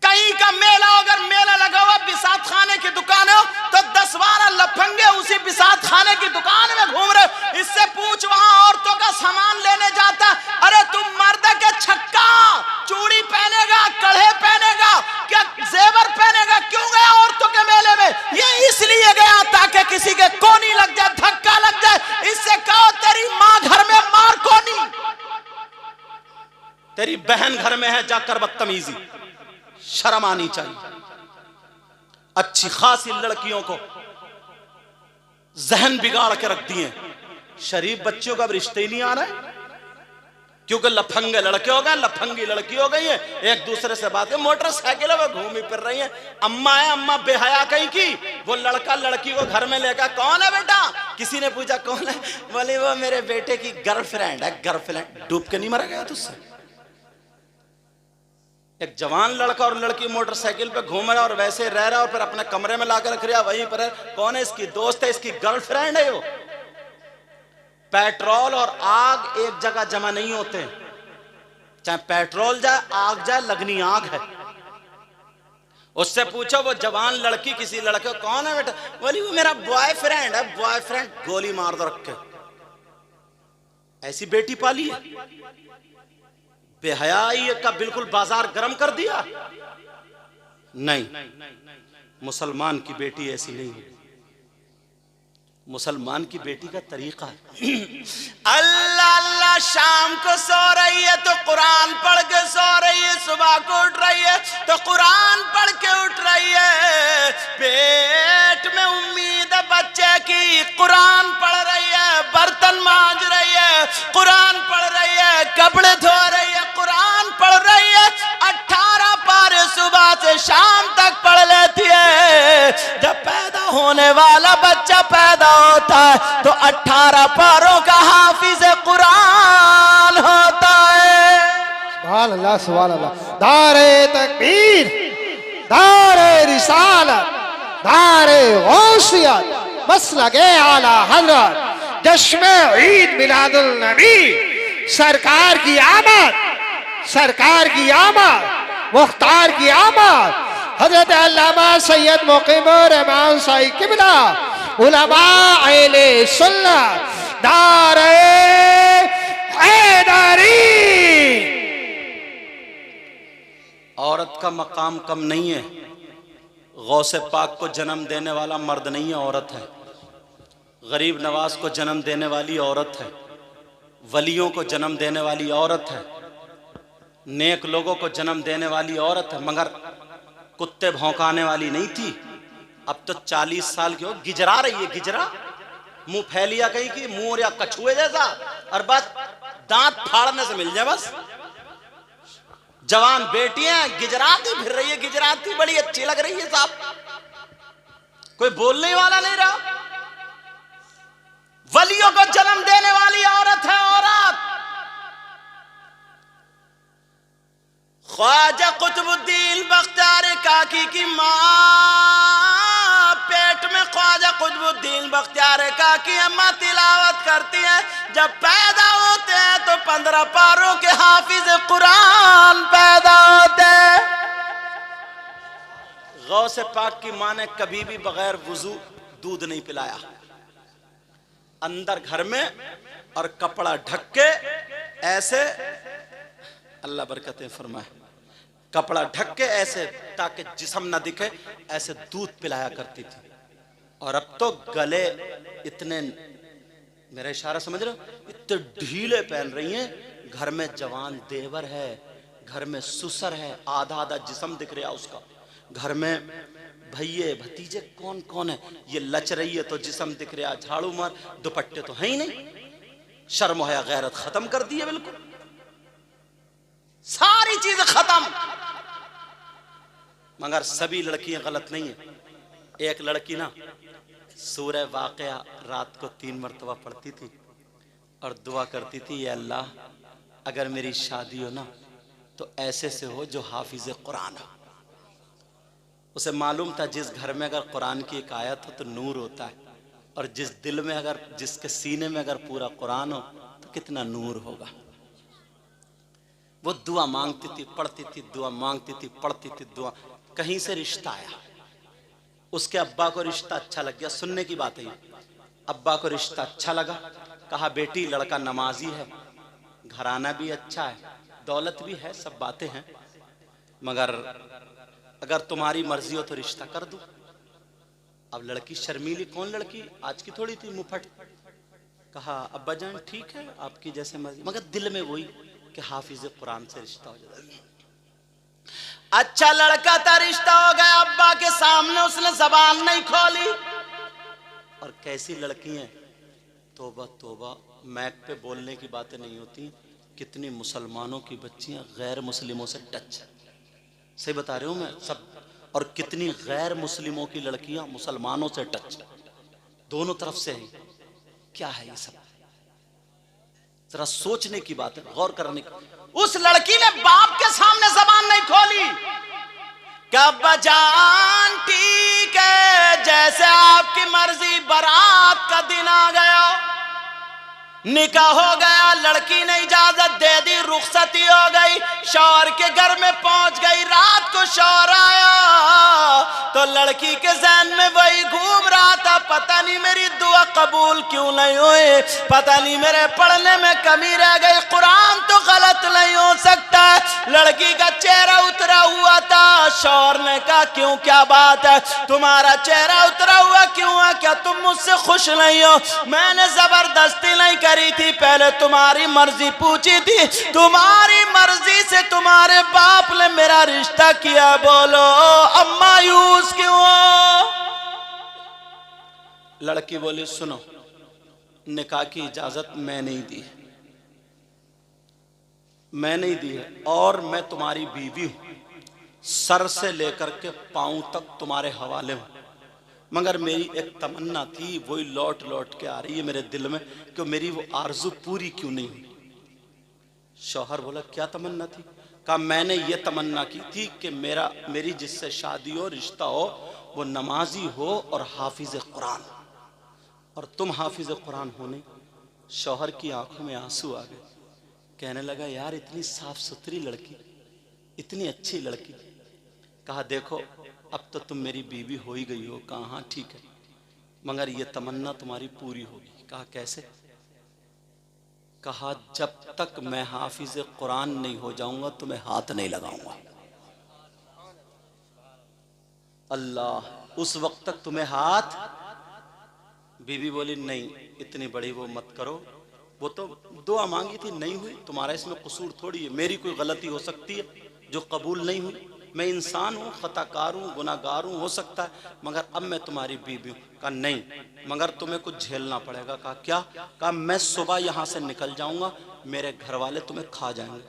कहीं का मेला, अगर मेला लगा हुआ बिसात खाने की दुकान हो तो 10-12 लफंगे उसी बिसात खाने की दुकान में घूम रहे। इससे पूछ वहां औरतों का सामान लेने जाता, अरे तुम मर्द के छक्का, चूड़ी पहनेगा, कड़े पहनेगा, क्या जेवर पहनेगा, क्यों गया औरतों के मेले में? ये इसलिए गया ताकि किसी के कोनी लग जाए, धक्का लग जाए। इससे कहो तेरी माँ घर में मार कोनी, तेरी बहन घर में है जाकर बदतमीजी। शर्म आनी चाहिए। अच्छी खासी लड़कियों को जहन बिगाड़ के रख दिए। शरीफ बच्चियों का रिश्ते ही नहीं आ रहा है क्योंकि लफंगे लड़के हो गए, लफंगी लड़की हो गई है, एक दूसरे से बातें, मोटरसाइकिलों में घूमी फिर रही है। अम्मा है, अम्मा बेहया कहीं की। वो लड़का लड़की को घर में लेकर, कौन है बेटा? किसी ने पूछा कौन है? बोले वो मेरे बेटे की गर्लफ्रेंड है। गर्लफ्रेंड? डूब के नहीं मरा गया तुझसे? एक जवान लड़का और लड़की मोटरसाइकिल पे घूम रहा है और वैसे रह रहा है और फिर अपने कमरे में लाकर रख रहा, वहीं पर है। कौन है? इसकी दोस्त है, इसकी गर्लफ्रेंड है। वो पेट्रोल और आग एक जगह जमा नहीं होते, चाहे पेट्रोल जाए आग जाए, लगनी आग है। उससे पूछो वो जवान लड़की किसी लड़के, कौन है बेटा? बोली वो मेरा बॉयफ्रेंड है। बॉयफ्रेंड? गोली मार दो रख के। ऐसी बेटी पाली है? बेहयाई का बिल्कुल बाजार गर्म कर दिया। नहीं, मुसलमान की बेटी ऐसी नहीं है। मुसलमान की बेटी का तरीका है अल्लाह अल्लाह। शाम को सो रही है तो कुरान पढ़ के सो रही है, सुबह को उठ रही है तो कुरान पढ़ के उठ रही है। पेट में उम्मीद है बच्चे की, कुरान पढ़ रही है, बर्तन मांज रही है, कुरान पढ़ रही है, कपड़े धो रही है, कुरान पढ़ रही है। 18 पारे सुबह से शाम तक पढ़ लेती है। जब पैदा होने वाला बच्चा पैदा होता है तो 18 पारों का हाफिज कुरान होता है। सुभान अल्लाह सुभान अल्लाह। दारे तकबीर, दारे रिसालत, दारे गौसियत, मसलके आला हज़रत, जश्न ईद मिलादुल नबी, सरकार की आमद, सरकार की आमद, मुख्तार की आमद, हजरत अल्लामा सैयद मुकीमुर रहमान साहिब किबला, उलमा अहले सुन्नत, दारे हैदरी। औरत का मकाम कम नहीं है। गौसे पाक को जन्म देने वाला मर्द नहीं है, औरत है। गरीब नवाज को जन्म देने वाली औरत है। वलियों को जन्म देने वाली औरत है। नेक लोगों को जन्म देने वाली औरत है। मगर कुत्ते भौंकाने वाली नहीं थी। अब तो 40 साल की हो, गिजरा रही है। गिजरा, मुंह फैलिया कहीं की, मुंह या कछुए जैसा, और बस दांत फाड़ने से मिल जाए बस। जवान बेटियां गिजराती फिर रही है। गिजराती बड़ी अच्छी लग रही है साहब, कोई बोलने वाला नहीं रहा। वलियों को जन्म देने वाली औरत है। औरत ख्वाजा कुतुबुद्दीन बख्तियार काकी की मां पेट में ख्वाजा कुतुबुद्दीन बख्तियार काकी अम्मा तिलावत करती है। जब पैदा होते हैं तो 15 पारों के हाफिज कुरान पैदा होते हैं। गौसे पाक की मां ने कभी भी बगैर वुजू दूध नहीं पिलाया। अंदर घर में और कपड़ा ढक के ऐसे, अल्लाह बरकतें फरमाए, कपड़ा ढक के ऐसे ताकि जिस्म ना दिखे, ऐसे दूध पिलाया करती थी। और अब तो गले इतने, मेरा इशारा समझ रहे हो, इतने ढीले पहन रही हैं। घर में जवान देवर है, घर में सुसर है, आधा आधा जिस्म दिख रहा उसका, घर में भैये भतीजे कौन कौन है, ये लच रही है तो जिस्म दिख रहा, झाड़ू मार, दुपट्टे तो है ही नहीं, शर्म है गैरत खत्म कर दी है बिल्कुल, सारी चीजें खत्म। मगर सभी लड़कियां गलत नहीं है। एक लड़की ना सूरह वाक़या रात को 3 मरतबा पढ़ती थी और दुआ करती थी, या अल्लाह अगर मेरी शादी हो ना तो ऐसे से हो जो हाफिज कुरान हो। उसे मालूम था जिस घर में अगर कुरान की एक आयत हो तो नूर होता है, और जिस दिल में अगर, जिसके सीने में अगर पूरा कुरान हो तो कितना नूर होगा। वो दुआ मांगती थी, पढ़ती थी, दुआ मांगती थी, पढ़ती थी, दुआ। कहीं से रिश्ता आया, उसके अब्बा को रिश्ता अच्छा लग गया, सुनने की बात है। अब्बा को रिश्ता अच्छा लगा, कहा बेटी लड़का नमाजी है, घराना भी अच्छा है, दौलत भी है, सब बातें हैं, मगर अगर तुम्हारी मर्जी हो तो रिश्ता कर दूं। अब लड़की शर्मीली, कौन लड़की आज की थोड़ी थी, मुफट। कहा अब्बा जान ठीक है आपकी जैसे मर्जी, मगर दिल में वही कि हाफिज कुरान से रिश्ता हो जाए। अच्छा लड़का था, रिश्ता हो गया, अब्बा के सामने उसने जबान नहीं खोली। और कैसी लड़की हैं, तोबा तोबा, मैक पे बोलने की बातें नहीं होती। कितनी मुसलमानों की बच्चियां गैर मुस्लिमों से टच, सही बता रहे हूं मैं सब, और कितनी गैर मुस्लिमों की लड़कियां मुसलमानों से टच, दोनों तरफ से है। क्या है ये सब, जरा सोचने की बात है, गौर करने की। उस लड़की ने बाप के सामने जबान नहीं खोली कि अब्बा जान ठीक है जैसे आपकी मर्जी, बारात का दिन आ गया, निकाह हो गया, लड़की ने इजाजत दे दी, रुखसती हो गई, शौहर के घर में पहुंच गई। रात को शौहर आया तो लड़की के ज़हन में वही घूम रहा था, पता नहीं मेरी दुआ कबूल क्यों नहीं हुई, पता नहीं मेरे पढ़ने में कमी रह गई, कुरान तो गलत नहीं हो सकता। लड़की का चेहरा उतरा हुआ था। शौहर ने कहा क्यों, क्या बात है, तुम्हारा चेहरा उतरा हुआ क्यों है, क्या तुम मुझसे खुश नहीं हो? मैंने जबरदस्ती नहीं करी थी, पहले तुम्हारी मर्जी पूछी थी, तुम्हारी मर्जी से तुम्हारे बाप ने मेरा रिश्ता किया, बोलो अब मायूस क्यों हो? लड़की बोली सुनो, निकाह की इजाजत मैं नहीं दी, मैं नहीं दी है, और मैं तुम्हारी बीवी हूं, सर से लेकर के पांव तक तुम्हारे हवाले हूं, मगर मेरी एक तमन्ना थी, वही लौट लौट के आ रही है मेरे दिल में कि मेरी वो आरजू पूरी क्यों नहीं हुई। शौहर बोला क्या तमन्ना थी? कहा मैंने ये तमन्ना की थी कि मेरी जिससे शादी हो, रिश्ता हो, वो नमाजी हो और हाफिज कुरान, और तुम हाफिज कुरान हो नहीं। शौहर की आंखों में आंसू आ गए, कहने लगा यार इतनी साफ सुथरी लड़की, इतनी अच्छी लड़की। कहा देखो अब तो तुम मेरी बीवी हो ही गई हो। कहा हाँ ठीक है, मगर ये तमन्ना तुम्हारी पूरी होगी। कहा कैसे? कहा जब तक मैं हाफिज कुरान नहीं हो जाऊंगा तुम्हें हाथ नहीं लगाऊंगा। अल्लाह, उस वक्त तक तुम्हें हाथ। बीवी बोली नहीं इतनी बड़ी वो मत करो, वो तो दुआ मांगी थी, नहीं हुई, तुम्हारा इसमें कसूर थोड़ी है, मेरी कोई गलती हो सकती है जो कबूल नहीं हुई, मैं इंसान हूँ, खताकार हूँ, गुनाहगार हूँ, हो सकता है, मगर अब मैं तुम्हारी बीवी हूँ। कहा नहीं, मगर तुम्हें कुछ झेलना पड़ेगा। कहा क्या? कहा मैं सुबह यहाँ से निकल जाऊँगा, मेरे घर वाले तुम्हें खा जाएंगे,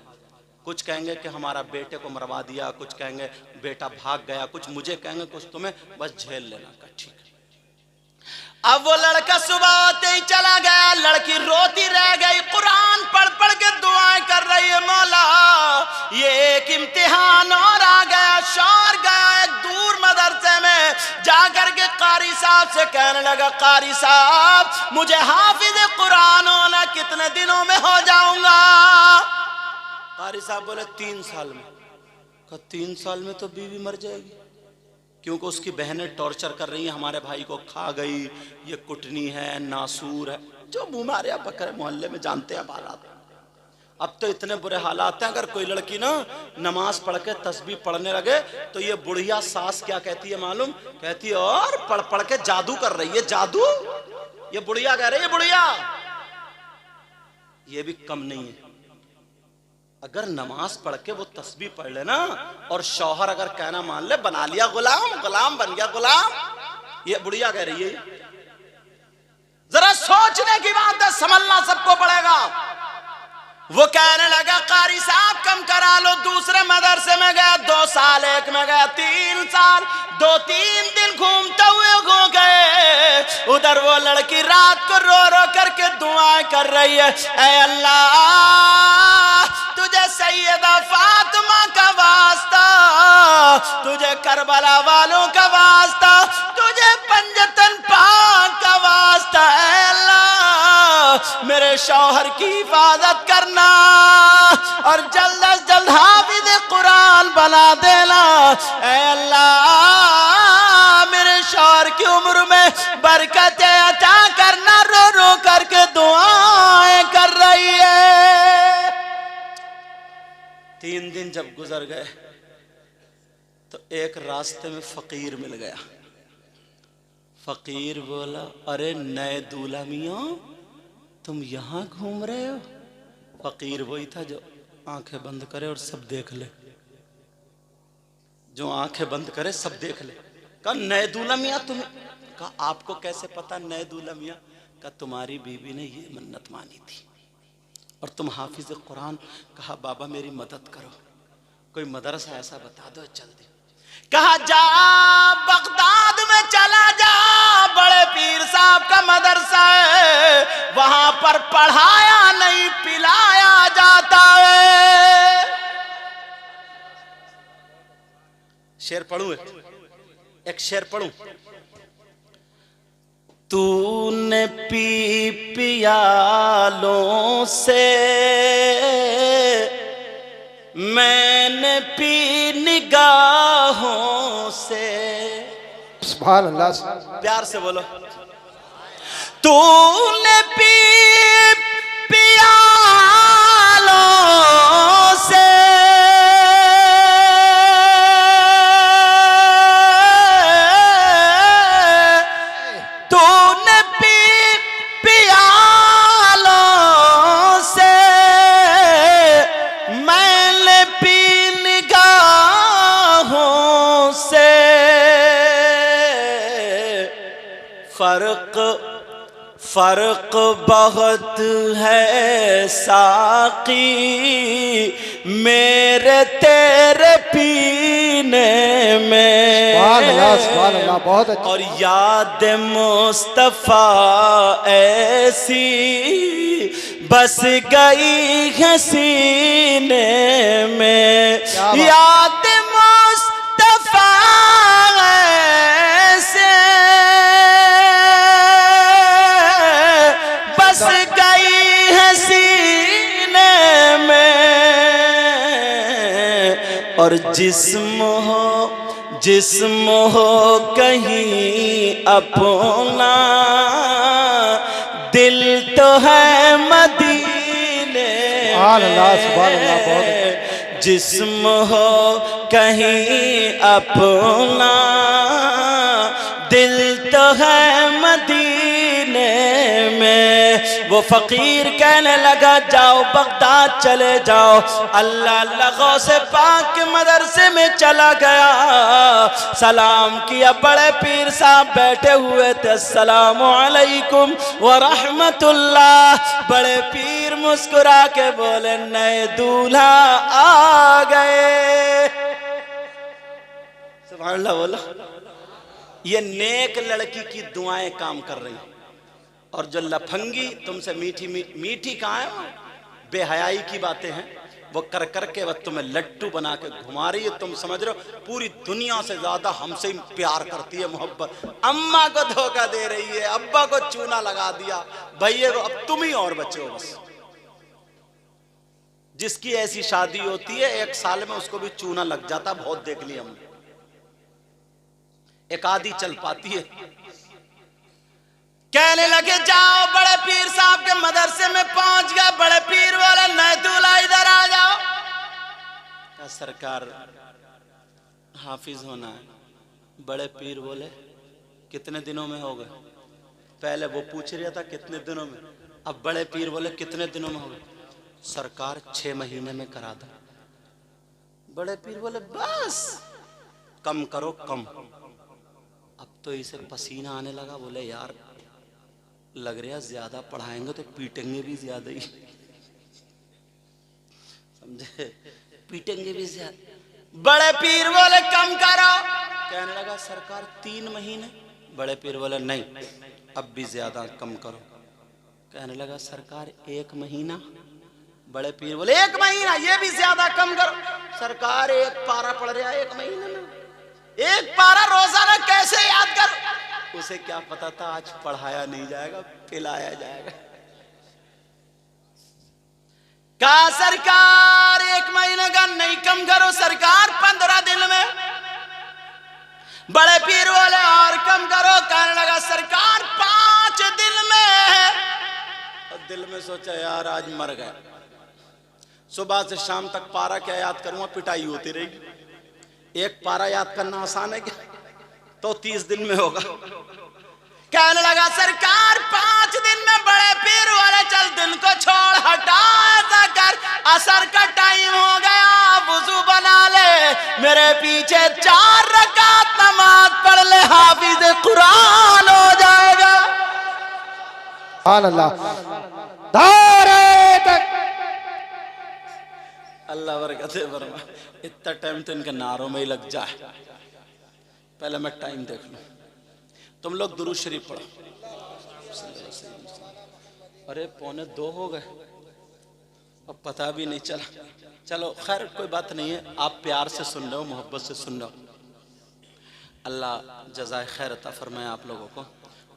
कुछ कहेंगे कि हमारा बेटे को मरवा दिया, कुछ कहेंगे बेटा भाग गया, कुछ मुझे कहेंगे, कुछ तुम्हें, बस झेल लेना। कहा ठीक है। अब वो लड़का सुबह होते ही चला गया, लड़की रोती रह गई, कुरान पढ़ पढ़ के दुआएं कर रही है, मौला ये एक इम्तिहान और आ गया। शौहर गया एक दूर मदरसे में, जाकर के कारी साहब से कहने लगा कारी साहब मुझे हाफिज कुरान होना कितने दिनों में हो जाऊंगा? कारी साहब बोले 3 साल में। कहा 3 साल में तो बीवी मर जाएगी, क्योंकि उसकी बहनें टॉर्चर कर रही हैं, हमारे भाई को खा गई, ये कुटनी है, नासूर है, जो बीमारियां बकरे मोहल्ले में जानते हैं बारात। अब तो इतने बुरे हालात हैं, अगर कोई लड़की ना नमाज पढ़ के तस्बीह पढ़ने लगे तो ये बुढ़िया सास क्या कहती है मालूम? कहती है और पढ़ पढ़ के जादू कर रही है, जादू। ये बुढ़िया कह रही है, बुढ़िया। ये भी कम नहीं है। अगर नमाज पढ़ के वो तस्बीह पढ़ लेना और शौहर अगर कहना मान ले, बना लिया गुलाम, गुलाम बन गया गुलाम। ये बुढ़िया कह रही है। जरा सोचने की बात है, समझना सबको पड़ेगा। वो कहने लगा कारी साहब कम करा लो। दूसरे मदरसे में गया 2 साल, एक में गया 3 साल, 2-3 दिन घूमते हुए हो गए। उधर वो लड़की रात को रो रो करके दुआएं कर रही है, ऐ अल्लाह तुझे सैयदा फातिमा का वास्ता, तुझे करबला वालों का वास्ता, तुझे पंजतन पाक का वास्ता, ऐ अल्लाह मेरे शौहर की हिफाजत करना और जल्द से जल्द हाफिज कुरान बना देना। ऐ अल्लाह मेरे शौहर की उम्र में बरकत अता करना। रो रो करके दुआएं कर रही है। 3 दिन जब गुजर गए तो एक रास्ते में फकीर मिल गया। फकीर बोला, अरे नए दूल्हा मियां तुम यहां घूम रहे हो? फकीर वही था जो आंखें बंद करे और सब देख ले, जो आंखें बंद करे सब देख ले। कहा नए दूल्हा मियां तुम्हें? कहा आपको कैसे पता नए दूल्हा मियां? कहा तुम्हारी बीवी ने ये मन्नत मानी थी और तुम हाफिज कुरान। कहा बाबा मेरी मदद करो, कोई मदरसा ऐसा बता दो जल्दी। कहा जा बगदाद में चला जा, बड़े पीर साहब का मदरसा है, वहां पर पढ़ाया नहीं पिलाया जाता है। शेर पढ़ूं, एक शेर पढ़ूं। तूने पी पियालों से, मैंने पी निगाहों से। सुभान अल्लाह। प्यार से बोलो। तूने पी पियालों से, तूने पी पियालों से, मैंने पी निगाहों से। फर्क बहुत है साकी मेरे तेरे पीने में। सुभान अल्लाह बहुत अच्छा। और याद मुस्तफा ऐसी बस गई है सीने में। याद मुस्तफा ऐसे बस गई है सीने में। और जिस्म हो कहीं अपना, दिल तो है मदीने में। जिस्म हो कहीं अपना, दिल तो है मदीने में। वो फकीर कहने लगा जाओ बगदाद चले जाओ। अल्लाह अल्लाह से पाक के मदरसे में चला गया। सलाम किया, बड़े पीर साहब बैठे हुए थे। अस्सलामु अलैकुम व रहमतुल्लाह। बड़े पीर मुस्कुरा के बोले नए दूल्हा आ गए। सुभान अल्लाह बोलो। ये नेक लड़की की दुआएं काम कर रही, और जो लफंगी तुमसे मीठी मीठी कहाँ है, बेहयाई की बातें हैं, वो कर कर के वह तुम्हें लट्टू बना के घुमा रही है। तुम समझ रहे हो पूरी दुनिया से ज्यादा हमसे ही प्यार करती है, मोहब्बत। अम्मा को धोखा दे रही है, अब्बा को चूना लगा दिया, भैया को, अब तुम ही और बचे हो बस। जिसकी ऐसी शादी होती है 1 साल में उसको भी चूना लग जाता, बहुत देख लिया हमने। एक आधी चल पाती है। कहने लगे जाओ बड़े पीर साहब के मदरसे में पहुंच गए। बड़े पीर बोले नहीं दूल्हा इधर आ जाओ। क्या सरकार हाफिज होना है। बड़े पीर बोले कितने दिनों में हो गए। पहले वो पूछ रहा था कितने दिनों में, अब बड़े पीर बोले कितने दिनों में हो गए। सरकार 6 महीने में करा दो। बड़े पीर बोले बस कम करो कम। अब तो इसे पसीना आने लगा। बोले यार लग रहा ज्यादा पढ़ाएंगे तो पीटेंगे भी ज्यादा ही, समझे, पीटेंगे भी ज्यादा। बड़े पीर बोले कम करो। कहने लगा सरकार 3 महीने। बड़े पीर बोले नहीं अब भी ज्यादा कम करो। कहने लगा सरकार 1 महीना। बड़े पीर बोले 1 महीना ये भी ज्यादा कम करो। सरकार 1 पारा पढ़ रहा है 1 महीने में, 1 पारा रोजाना कैसे याद कर। उसे क्या पता था आज पढ़ाया नहीं जाएगा पिलाया जाएगा। कहा सरकार 1 महीने का नहीं कम करो। सरकार 15 दिन में। बड़े पीर बोले और कम करो। कहने लगा सरकार 5 दिन में। और दिल में सोचा यार आज मर गया, सुबह से शाम तक पारा क्या याद करूंगा, पिटाई होती रहेगी। 1 पारा याद करना आसान है क्या, तो 30 दिन में होगा। कहने लगा सरकार 5 दिन में। बड़े पीर वाले चल दिन को छोड़ हटा ऐसा कर, असर का टाइम हो गया, वुजू बना ले, मेरे पीछे 4 रकात नमाज पढ़ ले, हाफिज कुरान हो जाएगा। अल्लाह बरकत फरमा। इतना टाइम तो इनके नारों में ही लग जाए। पहले मैं टाइम देख लूं। तुम लोग दुरूद शरीफ पढ़ो। अरे 1:45 हो गए, अब पता भी नहीं चला। चलो खैर कोई बात नहीं है, आप प्यार से सुन रहे हो, मोहब्बत से सुन रहे हो। अल्लाह जज़ाए खैर अता फरमाए आप लोगों को।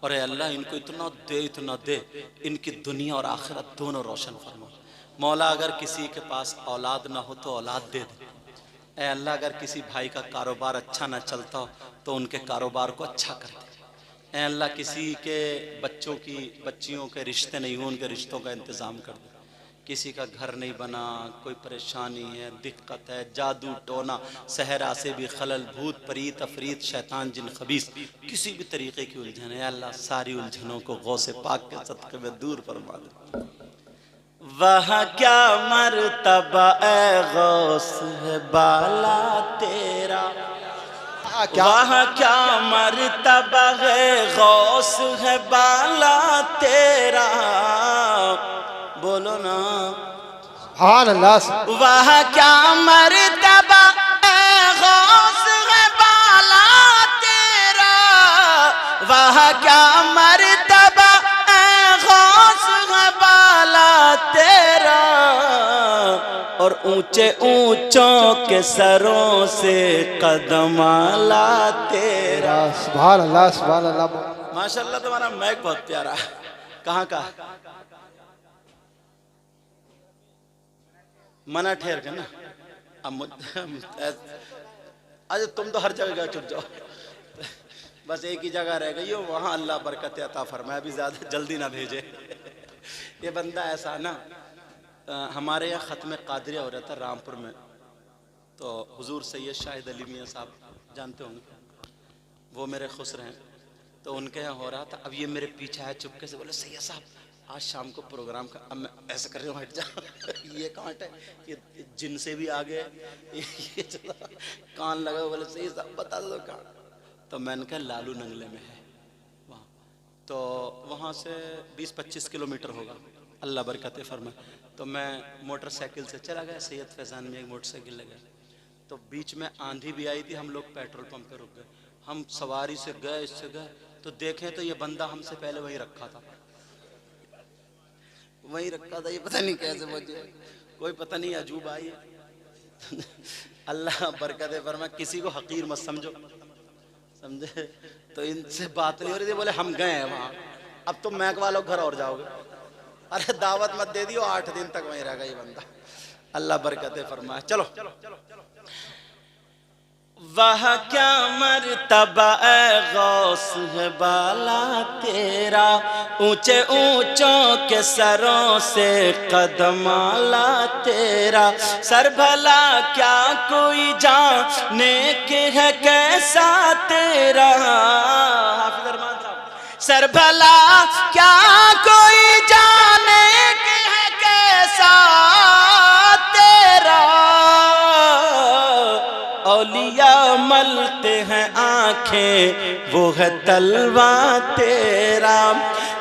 और अल्लाह इनको इतना दे इनकी दुनिया और आखिरत दोनों रोशन फरमा। मौला अगर किसी के पास औलाद ना हो तो औलाद दे दे। ऐ अल्लाह अगर किसी भाई का कारोबार अच्छा ना चलता हो तो उनके कारोबार को अच्छा कर दे। ऐ अल्लाह किसी के बच्चियों के रिश्ते नहीं हो, उनके रिश्तों का इंतज़ाम कर दे। किसी का घर नहीं बना, कोई परेशानी है, दिक्कत है, जादू टोना, सहरा से भी खलल, भूत परीत अफरीत शैतान जिन खबीस, किसी भी तरीके की उलझन है अल्लाह सारी उलझनों को गौसे पाक के सदक़े में दूर फरमा दे। वह क्या मर्तबा ए गौस है बाला तेरा, वह क्या मर्तबा है गौस है बाला तेरा। बोलो ना सुभान अल्लाह। वह क्या मर्तबा ए गौस है बाला तेरा, वह क्या मर्तबा ए गौस है बाला तेरा। और ऊंचे ऊंचों के सरों से कदम आला तेरा। सुभान अल्लाह सुभान अल्लाह। माशाल्लाह तुम्हारा मैक बहुत प्यारा है। कहाँ का मना ठहर के ना। अब अरे तुम तो हर जगह चुप जाओ, बस एक ही जगह रह गई हो, वहाँ अल्लाह बरकत अता फरमाए, अभी ज़्यादा जल्दी ना भेजे। ये बंदा ऐसा ना, हमारे यहाँ ख़त्म क़ादरिया हो रहा था रामपुर में, तो हुजूर सैयद शाहिद अली मियाँ साहब जानते होंगे, वो मेरे खुसर हैं, तो उनके यहाँ हो रहा था। अब ये मेरे पीछे आए चुपके से, बोले सैयद साहब आज शाम को प्रोग्राम का। अब मैं ऐसा कर रही हूँ हट जा, ये कांट है, ये जिन से भी आगे ये कान लगा। बोले सही साहब बता दो कहाँ। तो मैंने कहा लालू नंगले में है वहाँ, तो वहाँ से 20-25 किलोमीटर होगा, अल्लाह बरकत फरमाए। तो मैं मोटरसाइकिल से चला गया, सैयद फैज़ान में एक मोटरसाइकिल लगा, तो बीच में आंधी भी आई थी, हम लोग पेट्रोल पंप पे रुक गए। हम सवारी से गए, इससे गए, तो देखें तो ये बंदा हमसे पहले वहीं रखा था, वहीं रखा था। ये पता नहीं कैसे पहुंचे, कोई पता नहीं अजूब आई है। अल्लाह बरकत फरमा, किसी को हकीर मत समझो, समझे। तो इनसे बात नहीं हो रही थी, बोले हम गए हैं वहाँ, अब तुम मैक वालों घर और जाओगे। अरे दावत मत दे दियो, 8 दिन तक वहीं रहेगा ये बंदा। अल्लाह बरकत फरमा। चलो वह क्या मर्तबा ए गौस है बाला तेरा, ऊंचे ऊंचों के सरों से कदमाला तेरा। सर भला क्या कोई जाने के है कैसा तेरा, हाफिज अरमान साहब। सर भला क्या कोई जाने के है कैसा तेरा, औलिया मलते हैं आंखें वो है तलवा तेरा।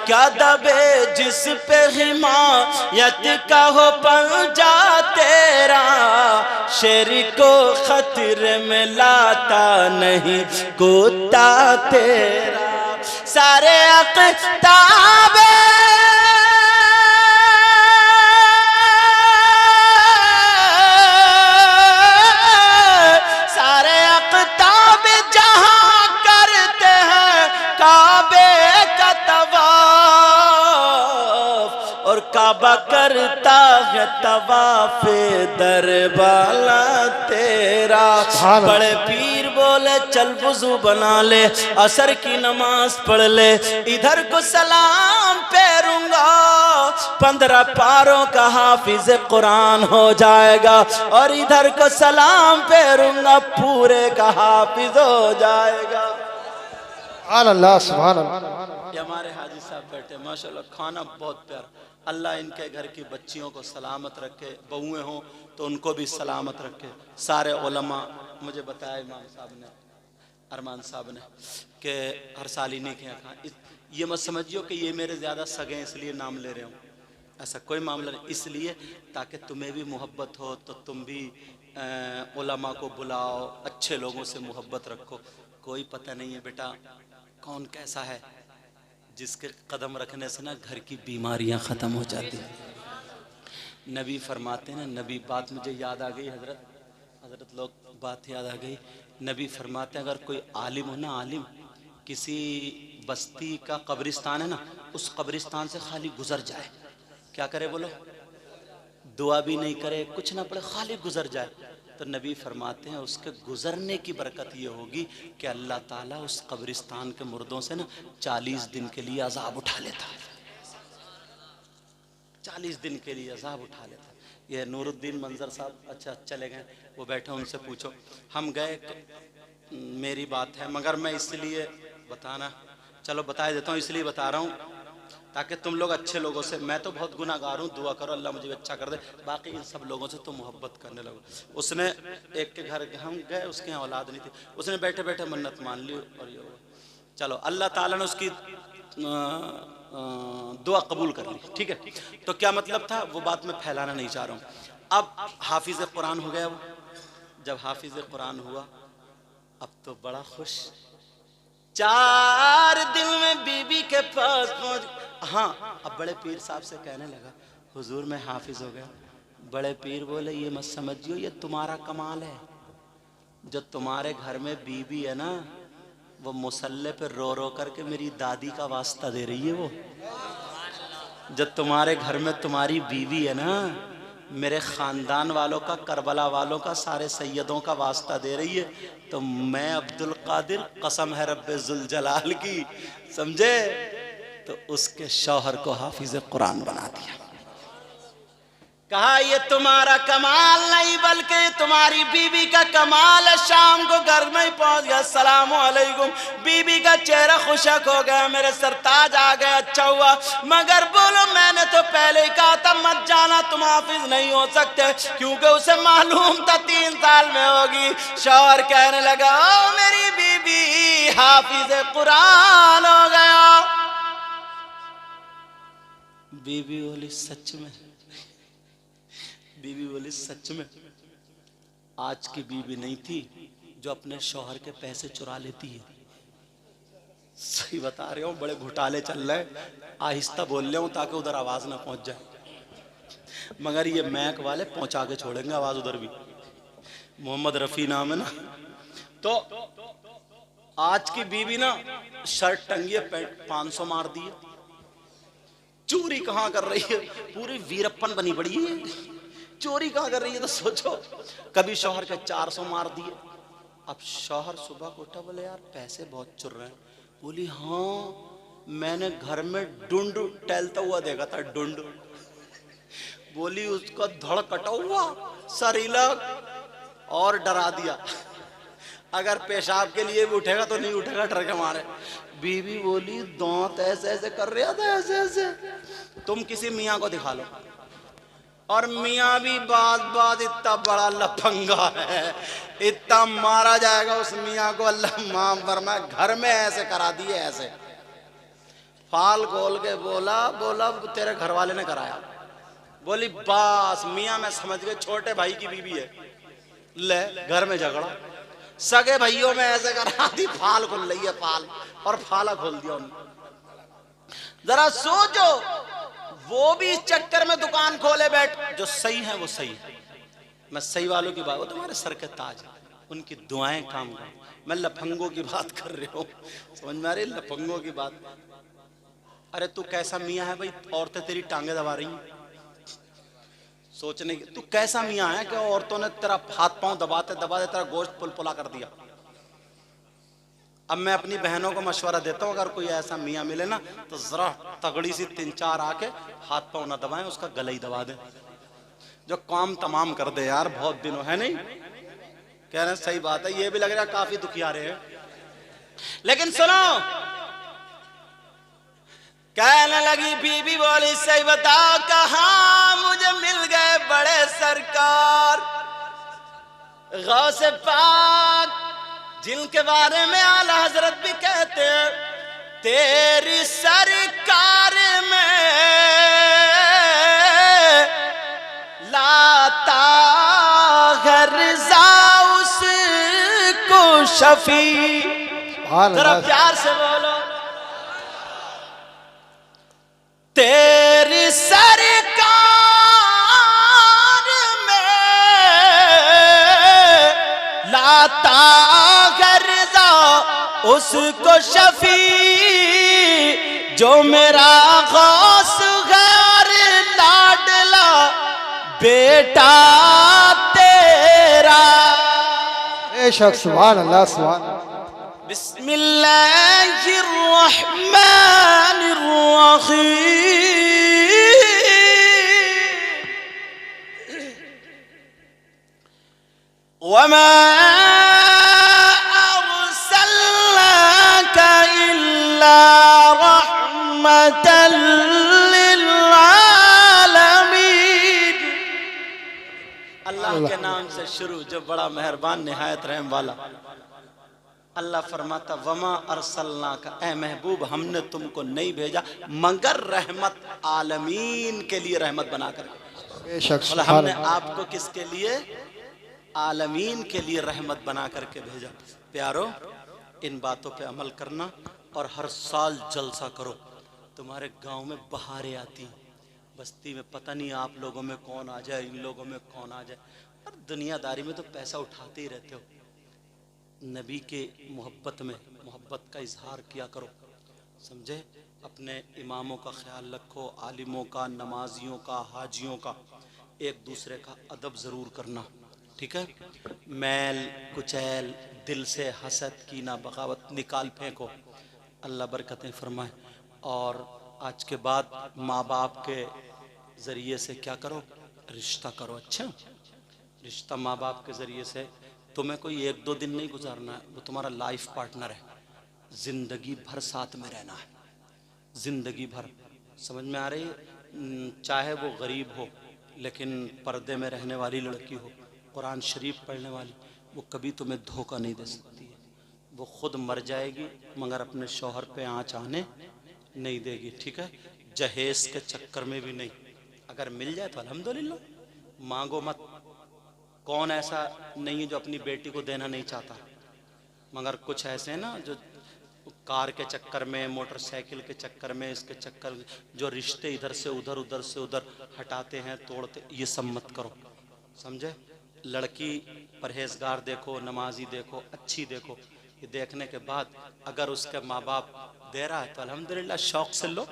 क्या दबे जिस पे हिमायत का हो पंजा तेरा, शेर को खतरे में लाता नहीं कुत्ता तेरा। सारे अक़ताबे काबा करता है तवाफ़े दरबाला तेरा। बड़े पीर बोले चल वुज़ू बना ले, असर की नमाज पढ़ ले, इधर को सलाम फेरूंगा 15 पारों का हाफिज कुरान हो जाएगा, और इधर को सलाम फेरूंगा पूरे का हाफिज हो जाएगा। अल्लाह सुभान अल्लाह। ये हमारे हाजी साहब बैठे माशाल्लाह, खाना बहुत प्यारा। अल्लाह इनके घर की बच्चियों को सलामत रखे, बहुएं हों तो उनको भी सलामत रखे। सारे उलमा, मुझे बताया इमाम साहब ने, अरमान साहब ने, कि हर साल इन्हीं के यहाँ। ये मत समझियो कि ये मेरे ज़्यादा सगे इसलिए नाम ले रहे हूँ, ऐसा कोई मामला नहीं। इसलिए ताकि तुम्हें भी मोहब्बत हो तो तुम भी उलमा को बुलाओ, अच्छे लोगों से मोहब्बत रखो। कोई पता नहीं है बेटा कौन कैसा है, जिसके कदम रखने से ना घर की बीमारियां ख़त्म हो जाती हैं। नबी फरमाते हैं ना, नबी बात मुझे याद आ गई, हजरत लोग बात याद आ गई। नबी फरमाते हैं अगर कोई आलिम हो ना, आलिम किसी बस्ती का कब्रिस्तान है ना, उस कब्रिस्तान से खाली गुजर जाए, क्या करे बोलो, दुआ भी नहीं करे, कुछ ना पड़े, खाली गुजर जाए, तो नबी फरमाते हैं उसके गुजरने की बरकत ये होगी कि अल्लाह ताला उस कब्रिस्तान के मुर्दों से ना 40 दिन के लिए अजाब उठा लेता है, 40 दिन के लिए अजाब उठा लेता है। ये नूरुद्दीन मंजर साहब अच्छा चले गए, वो बैठे, उनसे पूछो। हम गए, मेरी बात है मगर मैं इसलिए बताना, चलो बता देता हूँ, इसलिए बता रहा हूँ ताकि तुम लोग अच्छे लोगों से, मैं तो बहुत गुनाहगार हूँ, दुआ करो अल्लाह मुझे अच्छा कर दे, बाकी इन सब लोगों से तो मोहब्बत करने लगो। उसने एक के घर हम गए, उसके यहाँ औलाद नहीं थी, उसने बैठे बैठे मन्नत मान ली और ये चलो अल्लाह ताला ने उसकी दुआ कबूल कर ली, ठीक है। तो क्या मतलब था वो बात मैं फैलाना नहीं चाह रहा हूँ। अब हाफिज कुरान हो गया वो, जब हाफिज कुरान हुआ अब तो बड़ा खुश, 4 दिन में बीबी के पास पहुंच। हाँ, अब बड़े पीर साहब से कहने लगा हुजूर मैं हाफिज हो गया। बड़े पीर बोले ये मत समझियो ये तुम्हारा कमाल है, जो तुम्हारे घर में बीबी है ना वो मुसल्ले पे रो रो करके मेरी दादी का वास्ता दे रही है। वो जो तुम्हारे घर में तुम्हारी बीवी है ना मेरे ख़ानदान वालों का, करबला वालों का, सारे सैयदों का वास्ता दे रही है। तो मैं अब्दुल कादिर कसम है रब्बे जुल जलाल की, समझे, तो उसके शौहर को हाफिज कुरान बना दिया। कहा ये तुम्हारा कमाल नहीं बल्कि तुम्हारी बीबी का कमाल है। शाम को घर में ही पहुंच गया, अस्सलामु अलैकुम, बीबी का चेहरा खुशक हो गया, मेरे सरताज आ गए, अच्छा हुआ। मगर बोलो मैंने तो पहले ही कहा था मत जाना, तुम हाफिज नहीं हो सकते, क्योंकि उसे मालूम था 3 साल में होगी। शौहर कहने लगा ओ मेरी बीबी हाफिज कुरान हो गया। बीबी बोली सच में? बीबी बोली सच में। आज की बीबी नहीं थी जो अपने शौहर के पैसे चुरा लेती है। सही बता रहे हो, बड़े घोटाले चल रहे, आहिस्ता बोल रहा हूं ताकि उधर आवाज ना पहुंच जाए, मगर ये मैक वाले पहुंचा के छोड़ेंगे आवाज उधर भी। मोहम्मद रफी नाम है ना। तो आज की बीबी ना शर्ट टंगी है, 500 मार दी है, चोरी कहां कर रही है, पूरी वीरप्पन बनी पड़ी है, चोरी कहां कर रही है। तो सोचो कभी शौहर के 400 मार दिए, अब शौहर सुबह को उठा, बोले यार पैसे बहुत चुर रहे हैं। बोली हाँ मैंने घर में डुंड टहलता हुआ देखा था, डुंड। बोली उसका धड़ कटा हुआ सरीला और डरा दिया, अगर पेशाब के लिए भी उठेगा तो नहीं उठेगा डर के मारे। बीवी बोली दांत ऐसे ऐसे कर रहा था, ऐसे ऐसे। तुम किसी मियाँ को दिखा लो, और मियाँ भी बात बात इतना बड़ा लफंगा है, इतना मारा जाएगा उस मियाँ को, अल्लाह माफ फरमाए। घर में ऐसे करा दिए, ऐसे फाल खोल के बोला तेरे घर वाले ने कराया। बोली बस मियाँ मैं समझ गई, छोटे भाई की बीवी है। ले घर में झगड़ा, सगे भाइयों में ऐसे करा दी, फाल खुल रही है फाल, और फाला खोल दिया उन्होंने। जरा सोचो, वो भी इस चक्कर में दुकान खोले बैठ। जो सही है वो सही है, मैं सही वालों की बात, वो तुम्हारे सर के ताज है, उनकी दुआएं काम कर। मैं लफंगों की बात कर रही हूँ, समझ में आ रही? लफंगों की बात। अरे तू कैसा मियाँ है भाई, औरतें तेरी टांगे दबा रही हैं, सोचने की। तू कैसा मियाँ है कि औरतों ने तेरा हाथ पांव दबाते दबाते तेरा गोश्त पुलपुला कर दिया। अब मैं अपनी बहनों को मशवरा देता हूँ, अगर कोई ऐसा मियाँ मिले ना तो जरा तगड़ी सी 3-4 आके हाथ पांव ना दबाएं, उसका गला ही दबा दे, जो काम तमाम कर दे। यार बहुत दिनों है नहीं कह रहे, सही बात है। ये भी लग रहा है काफी दुखियारे हैं, लेकिन सुनो, कहने लगी बीबी, बोली सही बताओ कहाँ मुझे मिल गए बड़े सरकार गौसे पाक, जिनके बारे में आला हजरत भी कहते हैं, तेरी सरकार में लाता है रज़ा उसको शफी। जरा प्यार से बोलो, तेरी सरकार में लाता गर्दा उसको शफी, जो मेरा गौस गैर लाडला बेटा तेरा। बेशक सुभान अल्लाह सुभान अल्लाह। बिस्मिल्लाहिर्रहमानिर्रहीम। वमा अर्सलनाका इल्ला रहमतल लिल आलमीन। अल्लाह के नाम से शुरू, जो बड़ा मेहरबान निहायत रहम वाला। अल्लाह फरमाता वमा अरसलना का, ए महबूब हमने तुमको नहीं भेजा मगर रहमत आलमीन के लिए रहमत बनाकर। हमने आपको किसके लिए? आलमीन के लिए रहमत बना करके भेजा। प्यारो, इन बातों पे अमल करना और हर साल जलसा करो। तुम्हारे गांव में बहारें आती, बस्ती में पता नहीं आप लोगों में कौन आ जाए, इन लोगों में कौन आ जाए, और दुनियादारी में तो पैसा उठाते ही रहते हो। नबी के मोहब्बत में मोहब्बत का इजहार किया करो, समझे? अपने इमामों का ख्याल रखो, आलिमों का, नमाजियों का, हाजियों का, एक दूसरे का अदब ज़रूर करना, ठीक है? मैल कुचैल दिल से हसद कीना बगावत निकाल फेंको, अल्लाह बरकतें फरमाए। और आज के बाद माँ बाप के ज़रिए से क्या करो? रिश्ता करो। अच्छा रिश्ता माँ बाप के ज़रिए से तुम्हें कोई 1-2 दिन नहीं गुजारना है, वो तुम्हारा लाइफ पार्टनर है, ज़िंदगी भर साथ में रहना है, ज़िंदगी भर। समझ में आ रही है? चाहे वो गरीब हो लेकिन पर्दे में रहने वाली लड़की हो, कुरान शरीफ पढ़ने वाली, वो कभी तुम्हें धोखा नहीं दे सकती है। वो खुद मर जाएगी मगर अपने शौहर पे आँच आने नहीं देगी, ठीक है? जहेज के चक्कर में भी नहीं। अगर मिल जाए तो अल्हम्दुलिल्लाह, मांगो मत। कौन ऐसा नहीं है जो अपनी बेटी को देना नहीं चाहता, मगर कुछ ऐसे हैं ना जो कार के चक्कर में, मोटरसाइकिल के चक्कर में, इसके चक्कर में जो रिश्ते इधर से उधर उधर से उधर हटाते हैं, तोड़ते। ये सब मत करो, समझे? लड़की परहेजगार देखो, नमाजी देखो, अच्छी देखो। ये देखने के बाद अगर उसके माँ बाप दे रहा है तो अल्हम्दुलिल्लाह शौक से लो,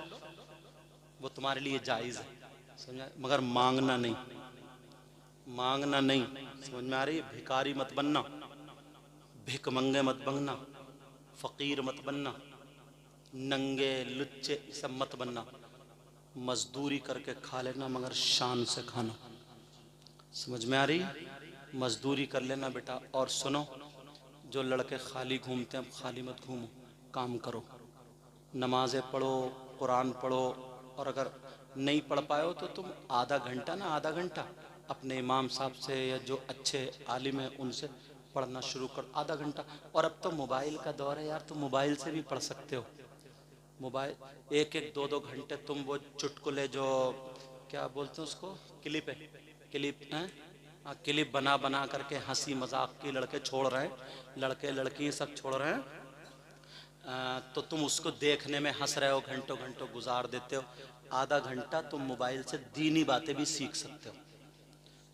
वो तुम्हारे लिए जायज़ है, समझा? मगर मांगना नहीं, मांगना नहीं। समझ में आ रही है? भिखारी मत बनना, भिक मंगे मत बनना, फ़कीर मत बनना, नंगे लुच्चे सब मत बनना, मजदूरी करके खा लेना मगर शान से खाना। समझ में आ रही? मजदूरी कर लेना बेटा। और सुनो, जो लड़के खाली घूमते हैं, अब खाली मत घूमो, काम करो, नमाज़ें पढ़ो, कुरान पढ़ो, और अगर नहीं पढ़ पाए हो तो तुम आधा घंटा ना, आधा घंटा अपने इमाम साहब से या जो अच्छे आलिम हैं उनसे पढ़ना शुरू कर, आधा घंटा। और अब तो मोबाइल का दौर है यार, तुम मोबाइल से भी पढ़ सकते हो। मोबाइल एक एक दो दो घंटे तुम वो चुटकुले जो क्या बोलते हैं उसको, क्लिप है, क्लिप हैं, क्लिप बना बना करके हंसी मजाक की लड़के छोड़ रहे हैं, लड़के लड़की सब छोड़ रहे हैं, तो तुम उसको देखने में हंस रहे हो, घंटों घंटों गुजार देते हो। आधा घंटा तुम मोबाइल से दीनी बातें भी सीख सकते हो,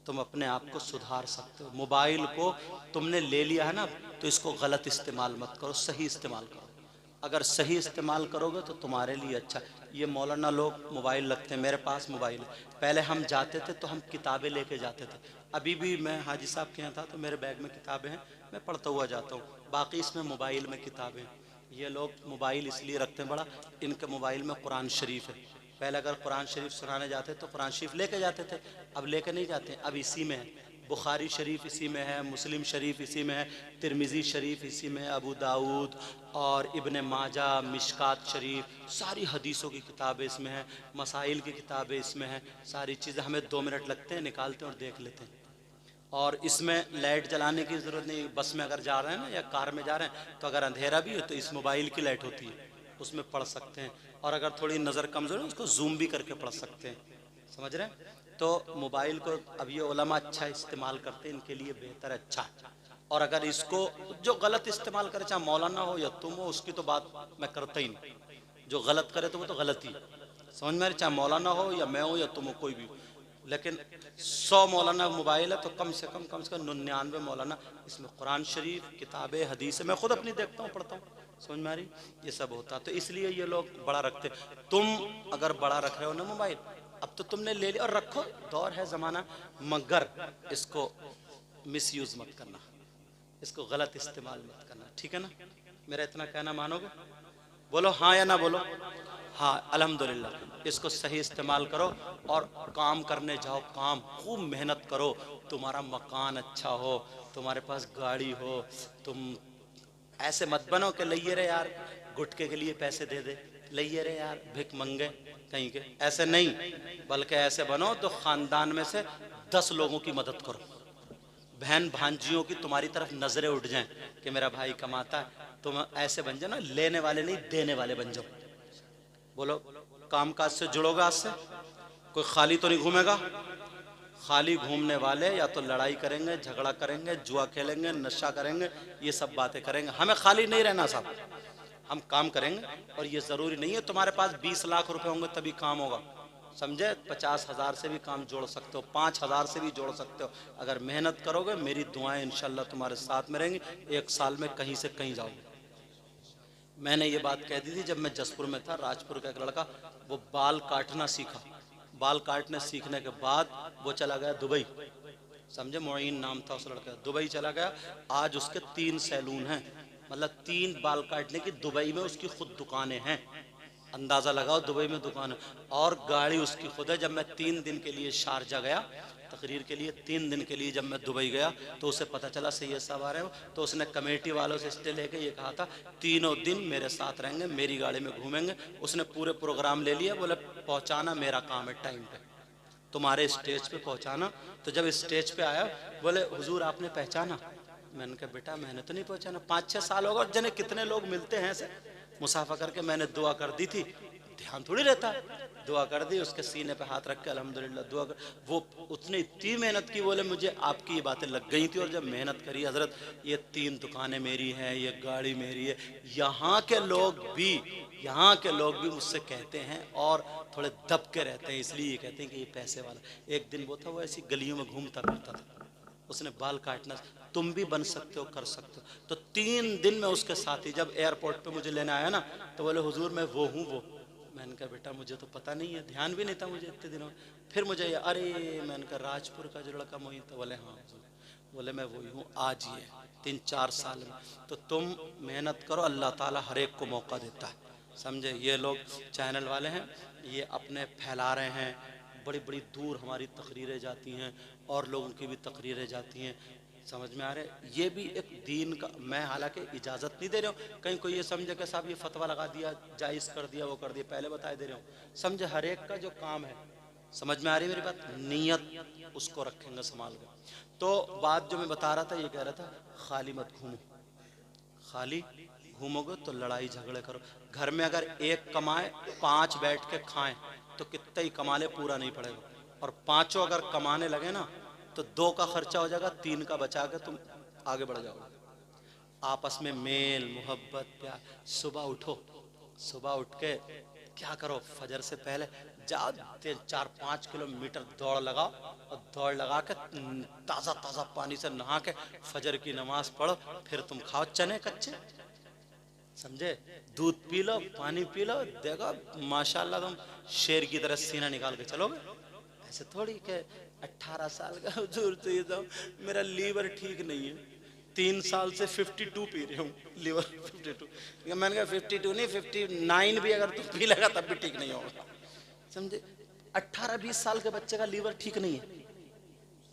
तुम अपने आप को सुधार सकते हो। मोबाइल को तुमने ले लिया है ना, तो इसको गलत इस्तेमाल मत करो, सही इस्तेमाल करो। अगर सही इस्तेमाल करोगे तो तुम्हारे लिए अच्छा। ये मौलाना लोग मोबाइल रखते हैं, मेरे पास मोबाइल है। पहले हम जाते थे तो हम किताबें लेके जाते थे, अभी भी मैं हाजी साहब के यहाँ था तो मेरे बैग में किताबें हैं, मैं पढ़ता हुआ जाता हूँ, बाकी इसमें मोबाइल में किताबें। ये लोग मोबाइल इसलिए रखते हैं बड़ा, इनके मोबाइल में कुरान शरीफ है। पहले अगर कुरान शरीफ सुनाने जाते तो कुरान शरीफ लेके जाते थे, अब लेके नहीं जाते, अब इसी में है। बुखारी शरीफ इसी में है, मुस्लिम शरीफ इसी में है, तिरमिज़ी शरीफ इसी में है, अबू दाऊद और इब्ने माजा, मिशकात शरीफ, सारी हदीसों की किताबें इसमें हैं, मसाइल की किताबें इसमें हैं, सारी चीज़ें। हमें 2 मिनट लगते हैं, निकालते हैं और देख लेते हैं। और इसमें लाइट जलाने की ज़रूरत नहीं, बस में अगर जा रहे हैं ना या कार में जा रहे हैं तो अगर अंधेरा भी है तो इस मोबाइल की लाइट होती है, उसमें पढ़ सकते हैं। और अगर थोड़ी नज़र कमज़ोर है उसको जूम भी करके पढ़ सकते हैं। समझ रहे हैं? तो मोबाइल को अब ये उलमा अच्छा इस्तेमाल करते हैं, इनके लिए बेहतर अच्छा है। और अगर इसको जो गलत इस्तेमाल करे, चाहे मौलाना हो या तुम हो, उसकी तो बात मैं करता ही नहीं। जो गलत करे तो वो तो गलत ही, समझ में आ रही? चाहे मौलाना हो या मैं हो या तुम हो, कोई भी हो। लेकिन 100 मौलाना मोबाइल है तो कम से कम 99 मौलाना इसमें कुरान शरीफ, किताबें, हदीस। मैं खुद अपनी देखता हूँ, पढ़ता हूँ, समझ में आ रही? ये सब होता, तो इसलिए ये लोग बड़ा रखते। तुम अगर बड़ा रख रहे हो ना मोबाइल, अब तो तुमने ले लिया और रखो, दौर है ज़माना, मगर इसको मिसयूज़ मत करना, इसको गलत इस्तेमाल मत करना, ठीक है ना? मेरा इतना कहना मानोगे? बोलो हाँ या ना बोलो? हाँ, अल्हम्दुलिल्लाह। इसको सही इस्तेमाल करो और काम करने जाओ, काम खूब मेहनत करो, तुम्हारा मकान अच्छा हो, तुम्हारे पास गाड़ी हो। तुम ऐसे मत बनो कि लइए रे यार गुटके के लिए पैसे दे दे, लइए रे यार भिक मंगे कहीं के, ऐसे नहीं। बल्कि ऐसे बनो तो ख़ानदान में से 10 लोगों की मदद करो, बहन भांजियों की तुम्हारी तरफ नजरें उठ जाएं कि मेरा भाई कमाता है। तुम ऐसे बन जाओ ना, लेने वाले नहीं देने वाले बन जाओ। बोलो, काम काज से जुड़ोगे आज से? कोई खाली तो नहीं घूमेगा। खाली घूमने वाले या तो लड़ाई करेंगे, झगड़ा करेंगे, जुआ खेलेंगे, नशा करेंगे, ये सब बातें करेंगे। हमें खाली नहीं रहना साहब, हम काम करेंगे। और ये ज़रूरी नहीं है तुम्हारे पास 20 लाख रुपए होंगे तभी काम होगा, समझे? 50,000 से भी काम जोड़ सकते हो, 5,000 से भी जोड़ सकते हो। अगर मेहनत करोगे, मेरी दुआएं इंशाल्लाह तुम्हारे साथ में रहेंगी, 1 साल में कहीं से कहीं जाओगे। मैंने ये बात कह दी थी जब मैं जसपुर में था, राजपुर का एक लड़का, वो बाल काटना सीखा, बाल काटने सीखने के बाद वो चला गया दुबई, समझे? मोइन नाम था उस लड़के का, दुबई चला गया। आज उसके 3 सैलून हैं, मतलब 3 बाल काटने की दुबई में उसकी खुद दुकानें हैं। अंदाज़ा लगाओ, दुबई में दुकान है, और गाड़ी उसकी खुद है। जब मैं 3 दिन के लिए शारजा गया तकरीर के लिए, 3 दिन के लिए जब मैं दुबई गया तो उसे पता चला सैयद साहब आ रहे हो, तो उसने कमेटी वालों से स्टे लेके ये कहा था 3 दिन मेरे साथ रहेंगे, मेरी गाड़ी में घूमेंगे। उसने पूरे प्रोग्राम ले लिया, बोले पहुँचाना मेरा काम है, टाइम पे तुम्हारे स्टेज पे पहुँचाना। तो जब स्टेज पे आया बोले हुजूर आपने पहचाना? मैंने कहा बेटा मैंने तो नहीं पहचाना, 5-6 साल होगा, और जने कितने लोग मिलते हैं ऐसे मुसाफा करके। मैंने दुआ कर दी थी, ध्यान थोड़ी रहता है, दुआ कर दी, उसके सीने पे हाथ रख के अल्हम्दुलिल्लाह दुआ कर। वो उसने इतनी मेहनत की, बोले मुझे आपकी ये बातें लग गई थी, और जब मेहनत करी हजरत, ये 3 दुकानें मेरी हैं, ये गाड़ी मेरी है। यहाँ के लोग भी मुझसे कहते हैं और थोड़े दब के रहते हैं, इसलिए ये कहते हैं कि ये पैसे वाला। एक दिन वो था, वो ऐसी गलियों में घूमता फिरता था, उसने बाल काटना, तुम भी बन सकते हो, कर सकते हो। तो 3 दिन में उसके साथ ही, जब एयरपोर्ट पे मुझे लेने आया ना, तो बोले हुजूर मैं वो हूँ वो। मैंने कहा बेटा मुझे तो पता नहीं है, ध्यान भी नहीं था मुझे इतने दिनों। फिर मुझे अरे, मैंने कहा राजपुर का जो लड़का मोहित था, बोले हाँ हुजूर, बोले मैं वही हूँ, आज ही है। 3-4 साल में। तो तुम मेहनत करो, अल्लाह ताला हर एक को मौका देता है, समझे। ये लोग चैनल वाले हैं, ये अपने फैला रहे हैं, बड़ी बड़ी दूर हमारी तकरीरें जाती हैं और लोगों की भी तकरीरें जाती हैं, समझ में आ रहे। ये भी एक दीन का, मैं हालांकि इजाज़त नहीं दे रहा हूँ, कहीं कोई ये समझे कि साहब ये फतवा लगा दिया, जायज़ कर दिया, वो कर दिया, पहले बता दे रहा हूँ, समझे। हर एक का जो काम है, समझ में आ रही मेरी बात, नीयत उसको रखेंगे संभाल कर। तो बात जो मैं बता रहा था, ये कह रहा था खाली मत घूमो, खाली घूमोगे तो लड़ाई झगड़े करो। घर में अगर एक कमाए, 5 बैठ के खाएं तो कितना ही कमा ले, पूरा नहीं पड़ेगा। और 5 अगर कमाने लगे ना तो 2 का खर्चा हो जाएगा, 3 का बचा के तुम आगे बढ़ जाओगे। आपस में मेल मोहब्बत प्यार। सुबह उठो, सुबह उठ के क्या करो, फजर से पहले जाओ 4-5 किलोमीटर दौड़ लगाओ, और दौड़ लगा के ताज़ा ताज़ा पानी से नहा के फजर की नमाज पढ़ो, फिर तुम खाओ चने कच्चे, समझे। दूध पी लो, पानी पी लो, देखो माशाल्लाह तुम शेर की तरह सीना निकाल के चलोगे। ऐसे थोड़ी के 18 साल का हुजूर तो ये तो मेरा लीवर ठीक नहीं है, 3 साल से 52 पी रहे हूँ, लीवर 52। मैंने कहा 52 नहीं 59 भी अगर तुम पी लेगा तब भी ठीक नहीं होगा, समझे। 18-20 साल के बच्चे का लीवर ठीक नहीं है।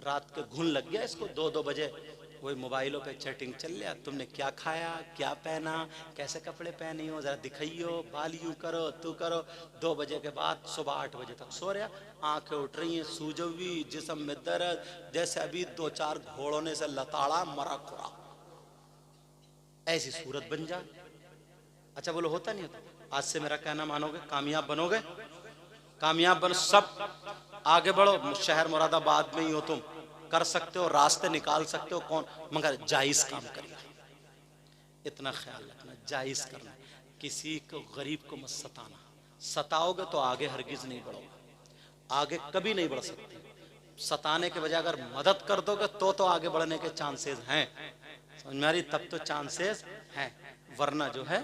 रात के घुन लग गया इसको, 2-2 बजे वही मोबाइलों पे चैटिंग चल रहा, तुमने क्या खाया, क्या पहना, कैसे कपड़े पहनी हो, जरा दिखाइयो, बाल यूं करो, तू करो। 2 बजे के बाद सुबह 8 बजे तक सो रहा, आंखें उठ रही हैं, सूजवी, जिस्म में दर्द, जैसे अभी 2-4 घोड़ों ने से लताड़ा मरा खुरा, ऐसी सूरत बन जाए। अच्छा बोलो होता नहीं होता। आज से मेरा कहना मानोगे, कामयाब बनोगे, कामयाब बनो, सब आगे बढ़ो। शहर मुरादाबाद में ही हो, तुम कर सकते हो, रास्ते निकाल सकते हो, कौन, मगर जायज काम करिए, इतना ख्याल रखना, जायज करना, किसी को गरीब को मत सताना। सताओगे तो आगे हरगिज नहीं बढ़ोगे, आगे कभी नहीं बढ़ सकते। सताने के बजाय अगर मदद कर दोगे तो आगे बढ़ने के चांसेस हैं, समझ में आ रही, तब तो चांसेस हैं, वरना जो है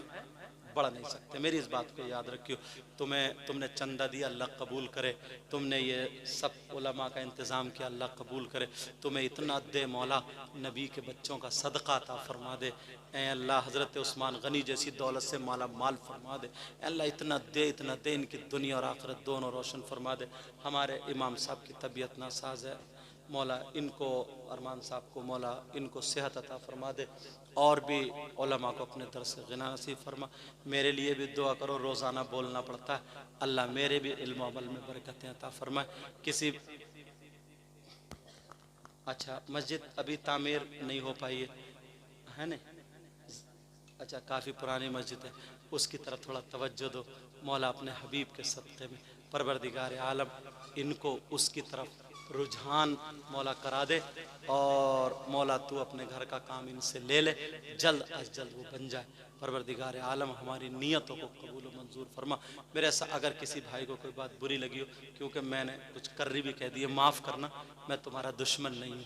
बढ़ नहीं सकते। मेरी इस बात को याद रखियो। तुमने चंदा दिया, अल्लाह कबूल करे। तुमने ये सब उलमा का इंतज़ाम किया, अल्लाह कबूल करे। तुम्हें इतना दे मौला, नबी के बच्चों का सदका अता फरमा दे। ऐ अल्लाह हज़रत उस्मान गनी जैसी दौलत से माला माल फरमा दे। अल्लाह इतना दे, इतना दे, इनकी दुनिया और आखिरत दोनों रोशन फरमा दे। हमारे इमाम साहब की तबीयत नासाज है, मौला इनको, अरमान साहब को मौला इनको सेहत अता फरमा दे, और भी उलमा को अपने दर से गिना नसीब फरमा। मेरे लिए भी दुआ करो, रोज़ाना बोलना पड़ता है, अल्लाह मेरे भी इल्म अमल में बरकतें अता फरमाए। किसी, अच्छा मस्जिद अभी तामीर नहीं हो पाई है ना, अच्छा काफ़ी पुरानी मस्जिद है, उसकी तरफ थोड़ा तवज्जो दो। मौला अपने हबीब के सदक़े में परवरदिगार आलम इनको उसकी तरफ रुझान मौला करा दे, और मौला तू अपने घर का काम इनसे ले ले, जल्द अज जल्द वो बन जाए। परवरदिगार आलम हमारी नीयतों को कबूल व मंजूर फरमा। मेरे से अगर किसी भाई को कोई बात बुरी लगी हो, क्योंकि मैंने कुछ कर्री भी कह दिए, माफ़ करना, मैं तुम्हारा दुश्मन नहीं हूँ,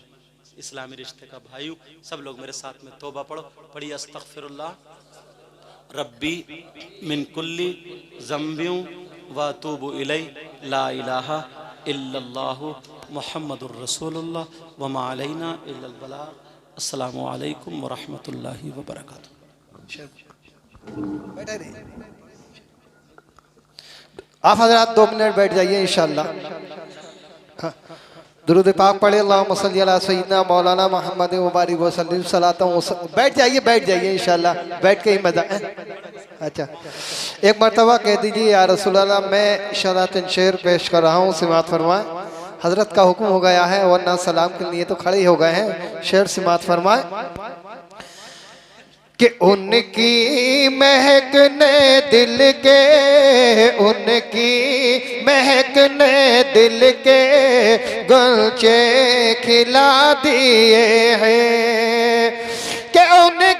इस्लामी रिश्ते का भाई हूँ। सब लोग मेरे साथ में तौबा पढ़ो, पढ़िए अस्तगफिरुल्लाह रब्बी मिन कुल्ली ज़म्बियों व अतूबु इलैहि, ला इलाहा इल्लल्लाहु मुहम्मदुर रसूलुल्लाह व मा अलैना इल्लल बलाग। अस्सलामु अलैकुम व रहमतुल्लाहि व बरकातुहू। आप हजरात 2 मिनट बैठ जाइए इंशाअल्लाह। हाँ। दुरूद पाक पढ़े, अल्लाहुम्मा सल्ली अला सय्यिदना मौलाना मुहम्मद व बारिक व सल्लिम सलातन। बैठ जाइए इंशाअल्लाह, बैठ के ही मजा। अच्छा एक मरतबा कह दीजिए, या रसूल अल्लाह मैं शरातन शेर पेश कर रहा हूँ, सिमात फरमाए। हजरत का हुक्म हो गया है, वरना सलाम के लिए तो खड़े ही हो गए हैं। शेर सिमात फरमाए कि उनकी महक ने दिल के, उनकी महक ने दिल के गलचे खिला दिए हैं, कि उनकी